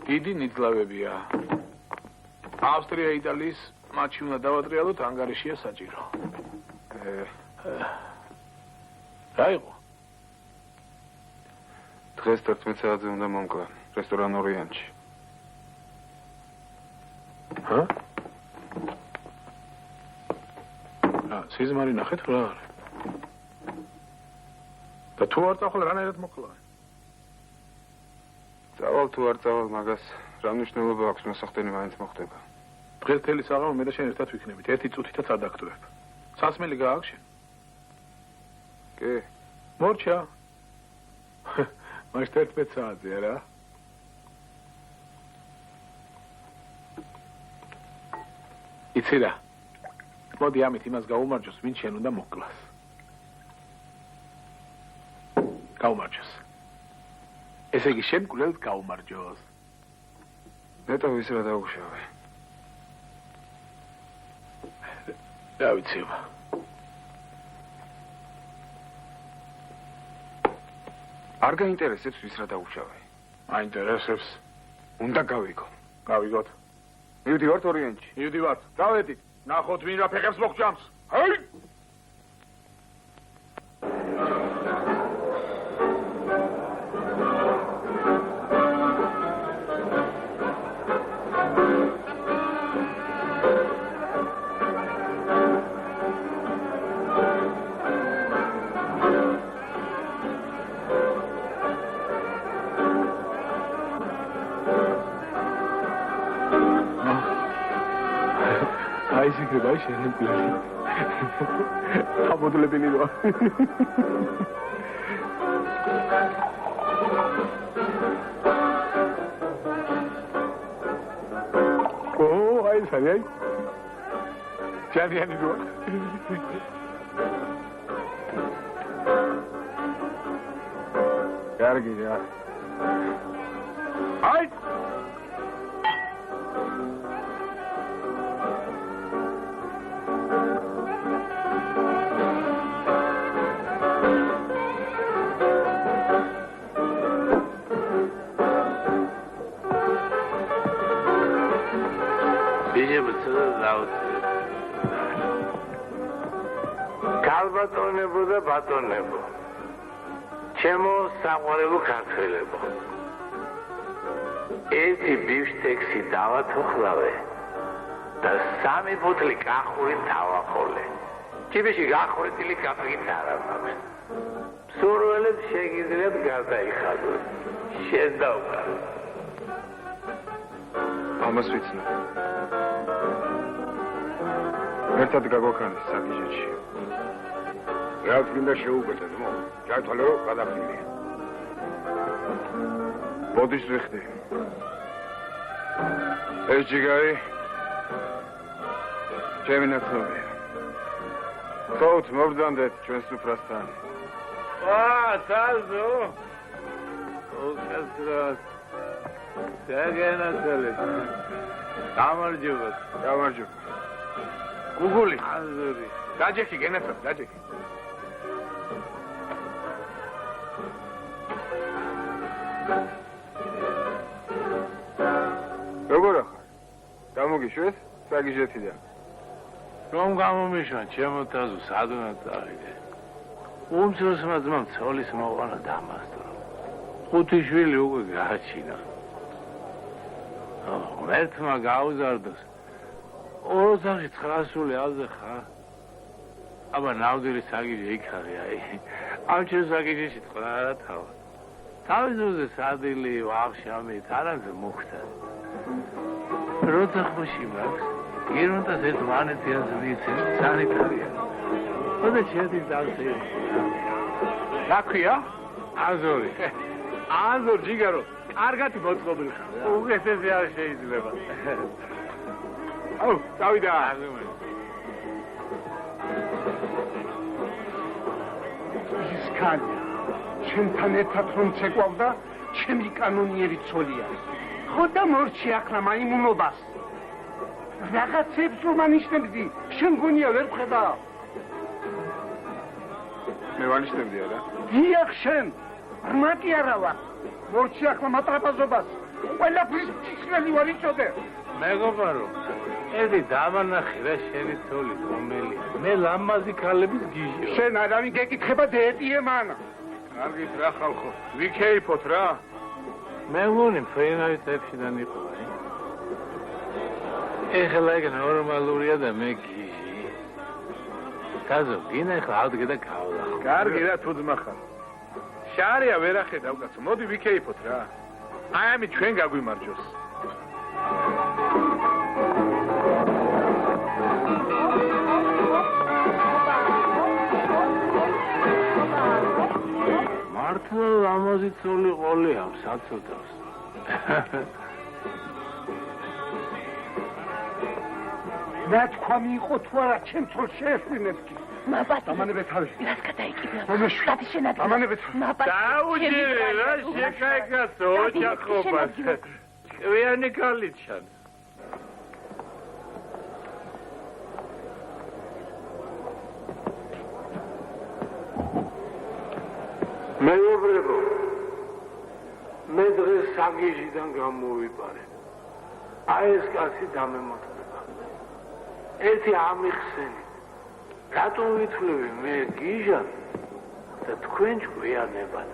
Speaker 5: დიდი ნიძლავებია. ავსტრია, იტალიის მატჩი უნდა დავატრიალოთ, ანგარიშია საჭირო. რა იყო?
Speaker 14: დღეს 11 საათზე უნდა მომკლა, რესტორან ორიანტში.
Speaker 5: ჰა? სიზმარი ნახეთ რა არის. და თუ არ წახვალ რანაირად მოკლა?
Speaker 14: წავალ თუ არ წავალ მაგას რა მნიშვნელობა აქვს მოსახდენი მაინც მოხდება.
Speaker 5: დღეს თელი საღამო მე და შენ ერთად ვიქნებით. ერთი წუთითაც არ დაგტოვებ. სასმელი გააქვს შენ?
Speaker 14: კი.
Speaker 5: მორჩა. მაშ 11 საათზე არა? იცი რა? მოდი ამით იმას გაუმარჯოს, ვინ შენ უნდა მოკლას. გაუმარჯოს. ესე იგი შენ კვლევ გაუმარჯოს.
Speaker 14: ნეტო ვის რა დაუშავე.
Speaker 5: რა ვიცი.
Speaker 14: არ გაინტერესებს ვის რა დაუშავე.
Speaker 5: აინტერესებს.
Speaker 14: უნდა გავიგო.
Speaker 5: გავიგოთ.
Speaker 14: მივდივართ ორიანტში.
Speaker 5: მივდივართ. დავედით. ნახოთ ვინ რა ფეხებს მოგჭამს. ჰაი! Vai scendere in piedi. Ha avuto le pellicole. Oh, sai. Già vieni tu. Carghi già. Vai!
Speaker 11: Kalbatonebo da batonebo. Chemo samorevo ქართველებო. ერთი ბიფშტექსი დავათოხლავე და 3 ბოთლი კახური დავახოლე. ჭიბეში გახურეთილი კაფეც არ აქვს. სურველებს შეგიძლიათ გადაიხადოთ. შედავკარ.
Speaker 14: ამას ვიცნობ. ერთად გაგვაქანეს საგიჟეთში.
Speaker 7: რაც გინდა შეუგეთეთ, მო. ჩართვალე რომ გადახდილია.
Speaker 14: ბოდიშ რიხდი. ეს ჯიგარი ჩემი ნაცნობია. ხოთ მოვდანდეთ ჩვენ სუფრასთან.
Speaker 9: თაზო. ოკასრას. დაგენაცალეთ. გამარჯობა.
Speaker 14: გამარჯობა.
Speaker 9: გუგული. აზური. დაჯექი გენაცალ, დაჯექი.
Speaker 14: როგორ ახარ? გამოგიშვეს? საგიჟეთიდან.
Speaker 21: რომ გამომიშვან, ჩემო თაზო, სადღაც წავიდე. უმცროსმა ძმამ ცოლის მოყვანა დამასტრო. 5 შვილი უკვე გააჩინა. ერთმა გაუზარდოს. ოროთახში 900 ალზე ხარ. აბა ნავდირი საგიჟე იქარი, აი. ამ ჩემ საგიჟეში თქვა რა თავა. თავის ძუზე სადილი, ვახშამი, თარანზე მოხდა. როცა ხოში მაქვს, გერონტას ერთ მანეთიას ვიცი, სანიტარია. ხოდა შედის დავსე.
Speaker 9: რა ქვია?
Speaker 21: აზორი.
Speaker 9: აზორ ჯიგარო, კარგად მოწყობილი ხარ.
Speaker 21: უგეთესი არ შეიძლება.
Speaker 9: აუ, წავიდა.
Speaker 2: ის კანია. ჩემთან ერთად რომ ცეკვავდა, ჩემი კანონიერი ცოლია. ხოდა მორჩი ახლა მაიმუნობას. რაღაცებს რომ ანიშნებდი, შენ გონია ვერ ხედა.
Speaker 14: მე ვანიშნებდი არა?
Speaker 2: დიახ შენ, რმაკი არა ვარ. მორჩი ახლა მატრაპაზობას. ყველაფრის მწისრელი ვარ იცოდე.
Speaker 21: მეგობარო, ეზი დავანახე რა შენი თოლი რომელია. მე ლამაზი ქალების გიჟია.
Speaker 2: შენ არავინ გეკითხება დეეტიე მანა.
Speaker 9: კარგით რა ხალხო, ვიქეიფოთ რა.
Speaker 21: მე მგონი ფრენავის ეფშიდან იყო. ეხლა ეგ ნორმალურია და მე გიჟი. თაზო, გინდა ეხლა ავდგე და გავლა.
Speaker 9: კარგი რა თუ ძმა ხარ. შარია ვერ ახედავ კაცო, მოდი ვიქეიფოთ რა. აი ამით ჩვენ გაგვიმარჯოს.
Speaker 21: მართლა ლამაზი ცოლი ყოლია, საცოდავს.
Speaker 2: რა თქვა მიიყო თუ არა ჩემ ცოლს შეესვინებდი.
Speaker 6: მაბატონო.
Speaker 2: ამანებე თავი.
Speaker 6: რას გადაიკიდა?
Speaker 2: მომეშვი.
Speaker 6: შენადმი.
Speaker 2: ამანებე თავი.
Speaker 21: დაუჯერე რა შეკაიგასო ოჯახობას. ჭკვიანი კალიჩან. მეუბრებო. მე დღეს საგიჟიდან გამოვიპარე. აი ეს კაცი დამემოთდება. ერთი ამიხსენი. რატომ ვითვლები მე გიჟა და თქვენ ჭკვიანებად?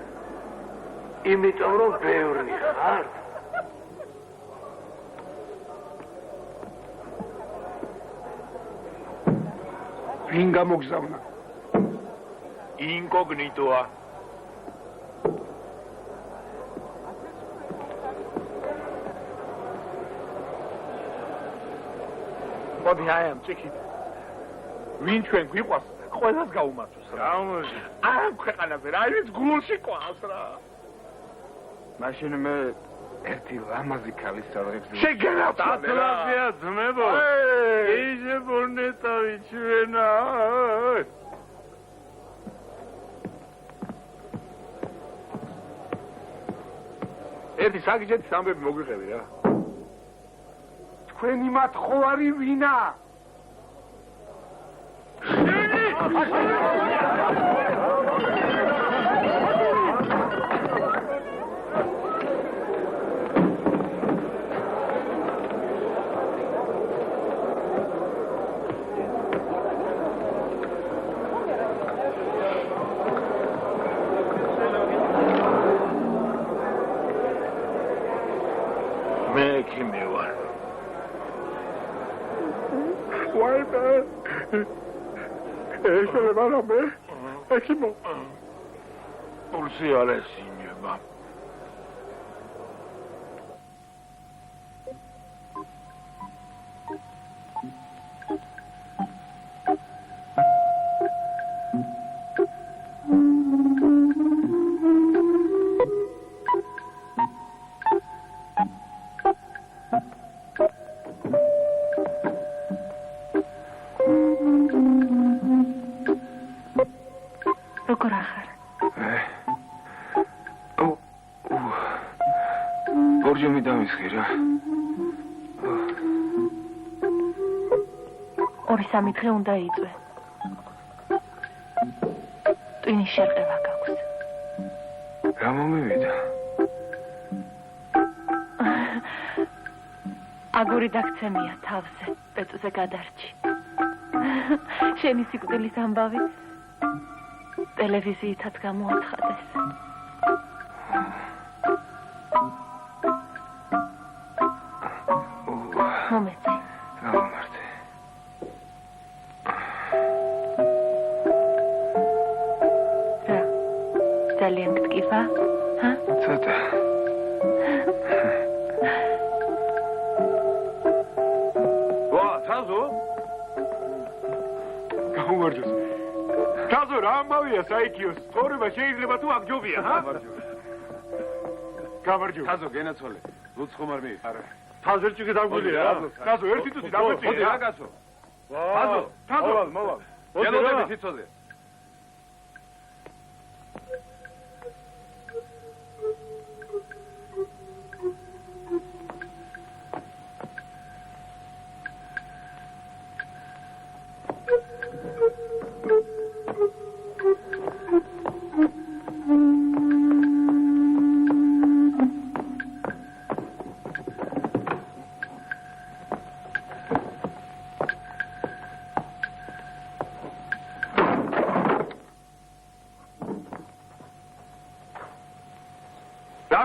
Speaker 21: იმიტომ რომ ბევრი ხართ.
Speaker 2: ვინ გამოგზავნა?
Speaker 9: ინკოგნიტოა. მოდი აი ამ წიქით. ვინ ჩვენ გვიყვას, ყველას გაუმართოს რა.
Speaker 21: გამოში.
Speaker 9: ამ ქვეყანაზე რა ის გულში ყავს რა.
Speaker 14: მაშინ მე ერთი ლამაზი ქალის სადღებს
Speaker 21: შეგენათლაბია ძმებო. იჟე ბონეტავი ჩვენა.
Speaker 9: ერთი საგიჟეთის ამბები მოგვიყევი რა.
Speaker 2: თქვენი მათხოვარი ვინა?
Speaker 21: მე კი მე ვარ.
Speaker 9: ვაიმე. შეიძლება რამე? ეკიმო.
Speaker 21: პულსი არ ესინჯება.
Speaker 14: ორჯერ მიდამისხი რა.
Speaker 6: 2-3 დღე უნდა იწვე. ტვინის შერყევა გაქვს.
Speaker 14: რა მომივიდა?
Speaker 6: აგური დაგცემია თავზე, პეწზე გადარჩი. შენი სიკვდილის ამბავი ტელევიზიითაც გამოაცხადეს. მომეცი.
Speaker 14: გამომართე.
Speaker 6: რა? ძალიან გტკიფა? ჰა?
Speaker 14: ცოტა.
Speaker 9: თაზო? გამარჯოს. თაზო რა ამბავია საიქიოს? ცხოვრება შეიძლება თუ აგჯობია, ჰა? გამარჯო.
Speaker 13: თაზო გენაცვალე. ლუც ხომ არ მიიღე? არა.
Speaker 9: თაზო ერთი დაგვილია რა. თაზო ერთი წუთი დაგვიწია.
Speaker 13: ხოდი რა კაცო?
Speaker 9: თაზო.
Speaker 13: მოვალ. ელოდები სიცოცხლე.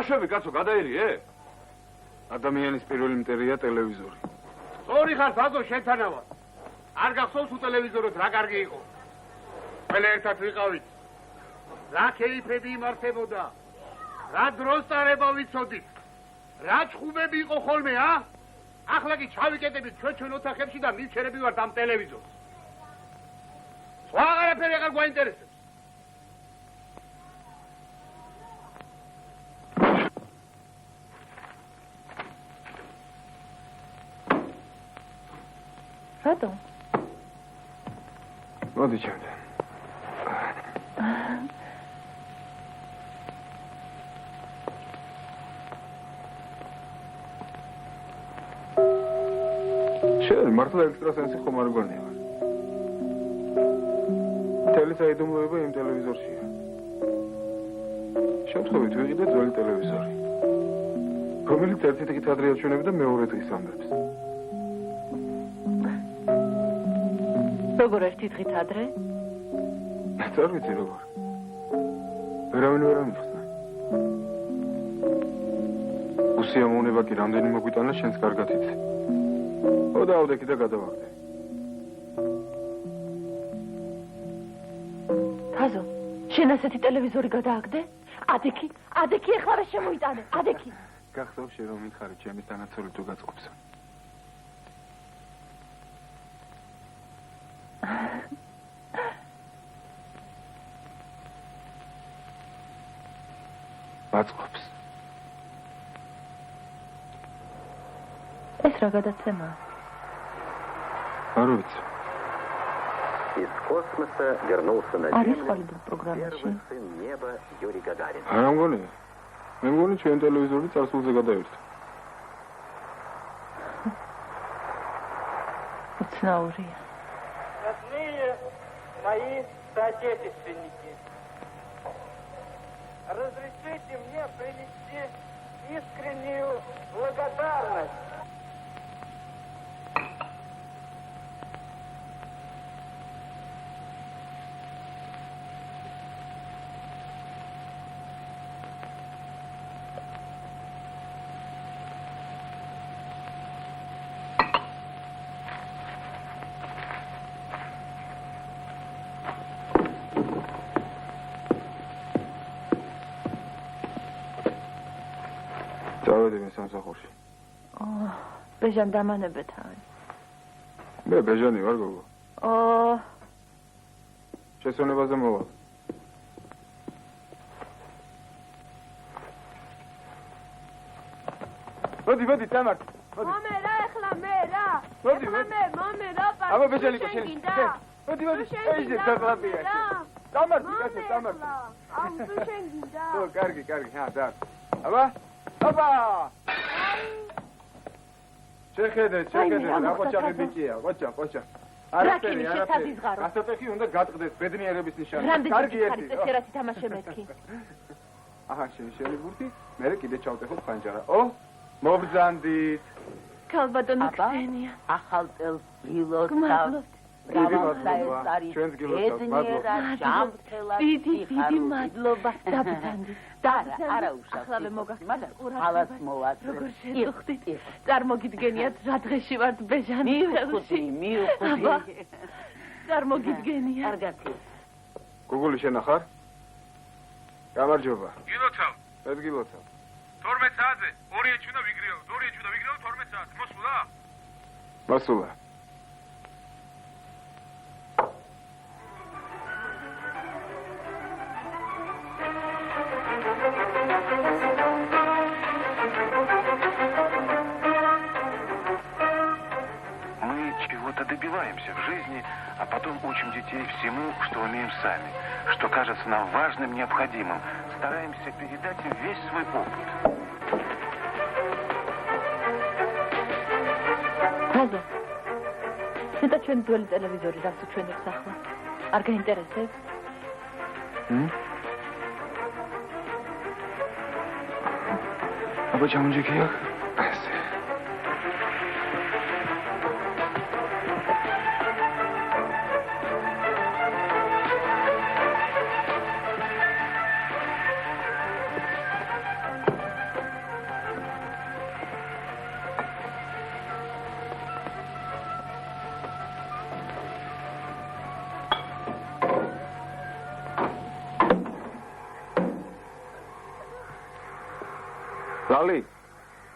Speaker 9: შვები კაცო გადაერიე?
Speaker 14: ადამიანის პირველი მტერია ტელევიზორი.
Speaker 9: სწორი ხარ თაზო შენთანა ვარ. არ გახსოვს თუ ტელევიზორით რა კარგი იყო. ყველა ერთად ვიყავით. რა ქეიფები იმართებოდა. რა დროს წარება ვიცოდით. რა ჩხუბები იყო ხოლმე, ა? ახლა კი ჩავიკეტებით ჩვენ ოთახებში და მივჩერები ვართ ამ ტელევიზორს. სხვა აღარაფერი აღარ გვაინტერესებს.
Speaker 6: რატო?
Speaker 14: მოდი ჩემთან. შენ მართლა ექსტრასენსი ხომ არ გონია? მთელი საიდუმლოება იმ ტელევიზორშია. შემთხვევით ვიყიდე ძველი ტელევიზორი, რომელიც ერთი დღით ადრე აჩვენებდა მეორე დღის ამბებს.
Speaker 6: როგორ ერთი დღით ადრე?
Speaker 14: არ ვიცი როგორ. ვერავინ ვერ ამიხსნა. უსიამოვნება კი რამდენი მოგვიტანა შენს კარგად იცი. ოდაავდექი და გადავახტე.
Speaker 6: თაზო, შენ ასეთი ტელევიზორი გადააგდე? ადექი ეხლა შემოიტანე, ადექი.
Speaker 14: გახსოვს შენ რომ მითხარი ჩემის თანაცოლი თუ გაწყობს. მაწყობს.
Speaker 6: ეს რა გადაცემა?
Speaker 14: არ ვიცი.
Speaker 8: Из космоса вернулся на
Speaker 6: Землю
Speaker 8: первый сын неба Юрий Гагарин.
Speaker 14: არა მგონია. მე მგონი ჩვენ ტელევიზორი წარსულზე გადაერთო.
Speaker 6: უცნაურია.
Speaker 12: Родные мои соотечественники, разрешите мне принести искреннюю благодарность
Speaker 14: წავედი მე სამსახურში.
Speaker 6: ბეჟან დამანებეთ არის.
Speaker 14: მე ბეჟანი ვარ გოგო. შესვენებაზე მოვალ. მოდი, თამარ.
Speaker 19: მომე რა ეხლა მე რა.
Speaker 14: მოდი.
Speaker 19: მომე რა პარ.
Speaker 14: აბა ბეჟანი ყო შენ. მოდი, ეჟე დაგლაბია. თამარ, კაცო, თამარ.
Speaker 19: ამ შენ გინდა.
Speaker 14: ო, კარგი, ჰა, და. აბა. შეხედეთ, რა ყოჩაღი ბიჭია, ყოჩა.
Speaker 6: არაფერი, შესაძიზღარო.
Speaker 14: გასატეხი უნდა გატყდეს ბედნიერების ნიშანი.
Speaker 6: კარგი ერთი. ესერაც ითამაშე მეთქი.
Speaker 14: აჰა, შენი ბურთი, მე კიდე ჩავტეხოთ ფანჯარა. ო, მობრძანდით.
Speaker 6: ქალბატონო ქსენია.
Speaker 10: ახალ წელს გილოცავთ.
Speaker 14: ჩვენს გილოცავთ,
Speaker 10: მადლობა.
Speaker 6: დიდი მადლობა. დაბრძანდით.
Speaker 10: არა უშავს.
Speaker 6: ახლა მოგახსენეთ
Speaker 10: ხალას მოვაწერ.
Speaker 6: როგორ შეხვდით? წარმოგიდგენიათ რა დღეში ვართ ბეჟანის ხელში.
Speaker 10: მივხვდი.
Speaker 6: წარმოგიდგენიათ.
Speaker 10: კარგად.
Speaker 14: გუგული შენახარ? გამარჯობა.
Speaker 13: გილოცავ.
Speaker 14: ეს გილოცავ.
Speaker 13: 12 საათზე 2-ში უნდა ვიგრეო. 12 საათზე. მოსულა?
Speaker 14: მოსულა.
Speaker 11: Добиваемся в жизни, а потом учим детей всему, что умеем сами, что кажется нам важным, необходимым. Стараемся передать им весь свой опыт.
Speaker 6: Таза, это ჩვენ ძველი ტელევიზორი რაც უჩვენებს ახლა. არ გაინტერესებს?
Speaker 14: აბა ჩამოჯიქია.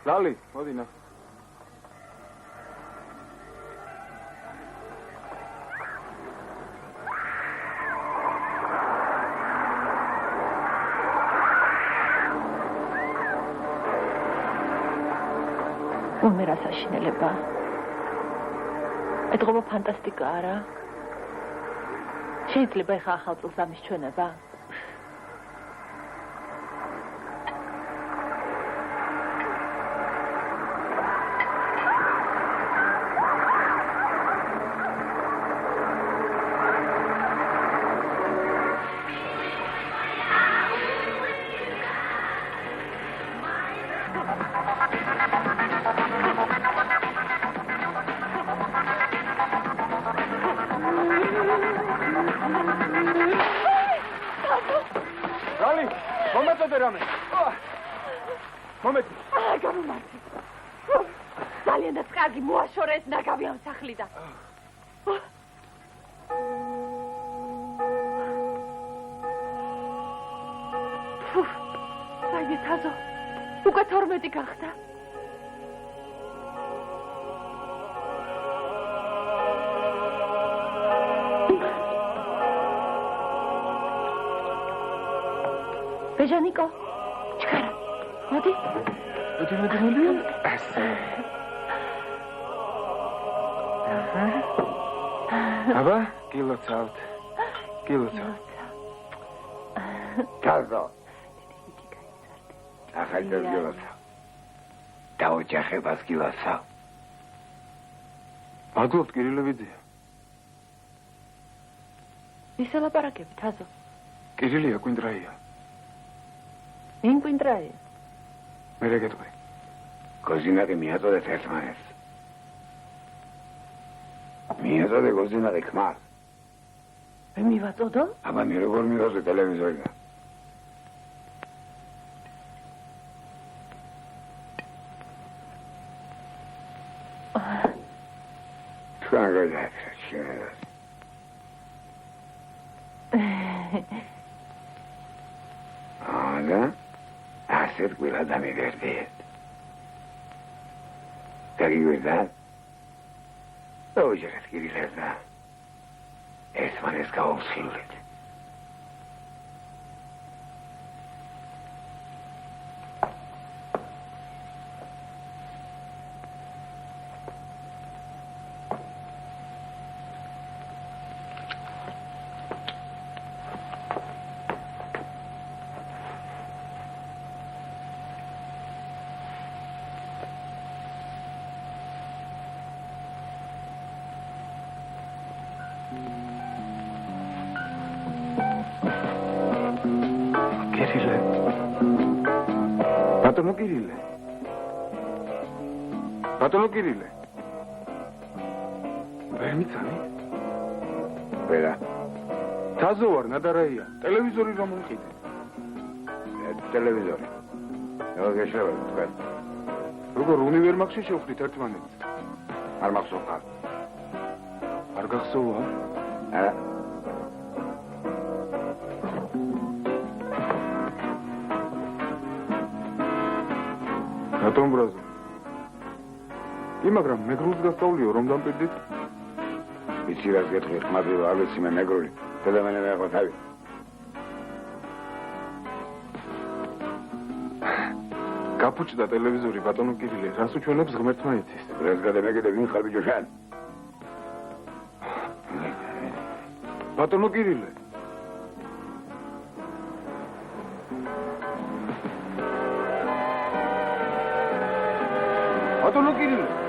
Speaker 14: ლალი, მოდი ნა.
Speaker 6: უმერა საშინელება. ეთქობა ფანტასტიკა არა? შეიძლება ეხა ახალ წელს ამის ჩვენება? ბეჟანიკო, ჩქარა, მოდი.
Speaker 14: მოდი. ასე. აბა, გილოცავთ.
Speaker 7: თაზო. ახალ გილოცავ. დაოჯახებას გილოცავ.
Speaker 14: მადლობთ, კირილოვიძია.
Speaker 6: ისე ლაპარაკები, თაზო.
Speaker 14: კირილია კვინტრაია.
Speaker 6: ვინ კვინტრაია?
Speaker 14: მე რა გეტყვი?
Speaker 7: გოზინაკი მიაწოდეთ ერთმანეთს. მიაწოდე გოზინაკი ქმარს.
Speaker 6: მე მივაწოდო?
Speaker 7: აბა მე როგორ მივაწოდე ტელევიზორიდან? თქვენ გადაიქცეთ შენს. ასეთ გვილა დამივერდეთ. გაგიგვირდათ? დაუჯერეთ კირილას და ესმანეს გავუსხილდით.
Speaker 14: კირილე. ბატონო კირილე. ბატონო კირილე. ვერ მიცანი?
Speaker 7: ვერა.
Speaker 14: თაზო ვარ, ნადარაია. ტელევიზორი რომ მიყიდე.
Speaker 7: ტელევიზორი. გეშევა თქვენ.
Speaker 14: როგორ უნივერმაღში შევხვდით ერთმანეთს?
Speaker 7: არ მახსოვს.
Speaker 14: არ გახსოვა?
Speaker 7: არა.
Speaker 14: რატომ ბრაზო? კი, მაგრამ მეგრულს გასწავლიო, რომ დამპირდით?
Speaker 7: იცი რას გეტყვი, ხმაზე არ ვიცი მე მეგრული. დედამენე მეყვა თავი.
Speaker 14: გაფუჭდა ტელევიზორი ბატონო კირილე, რას უჩვენებს ღმერთმა იცის.
Speaker 7: რას გადამეკიდე ვინ ხარ ბიჭო შენ?
Speaker 14: ბატონო კირილე. ბატონო კირილე.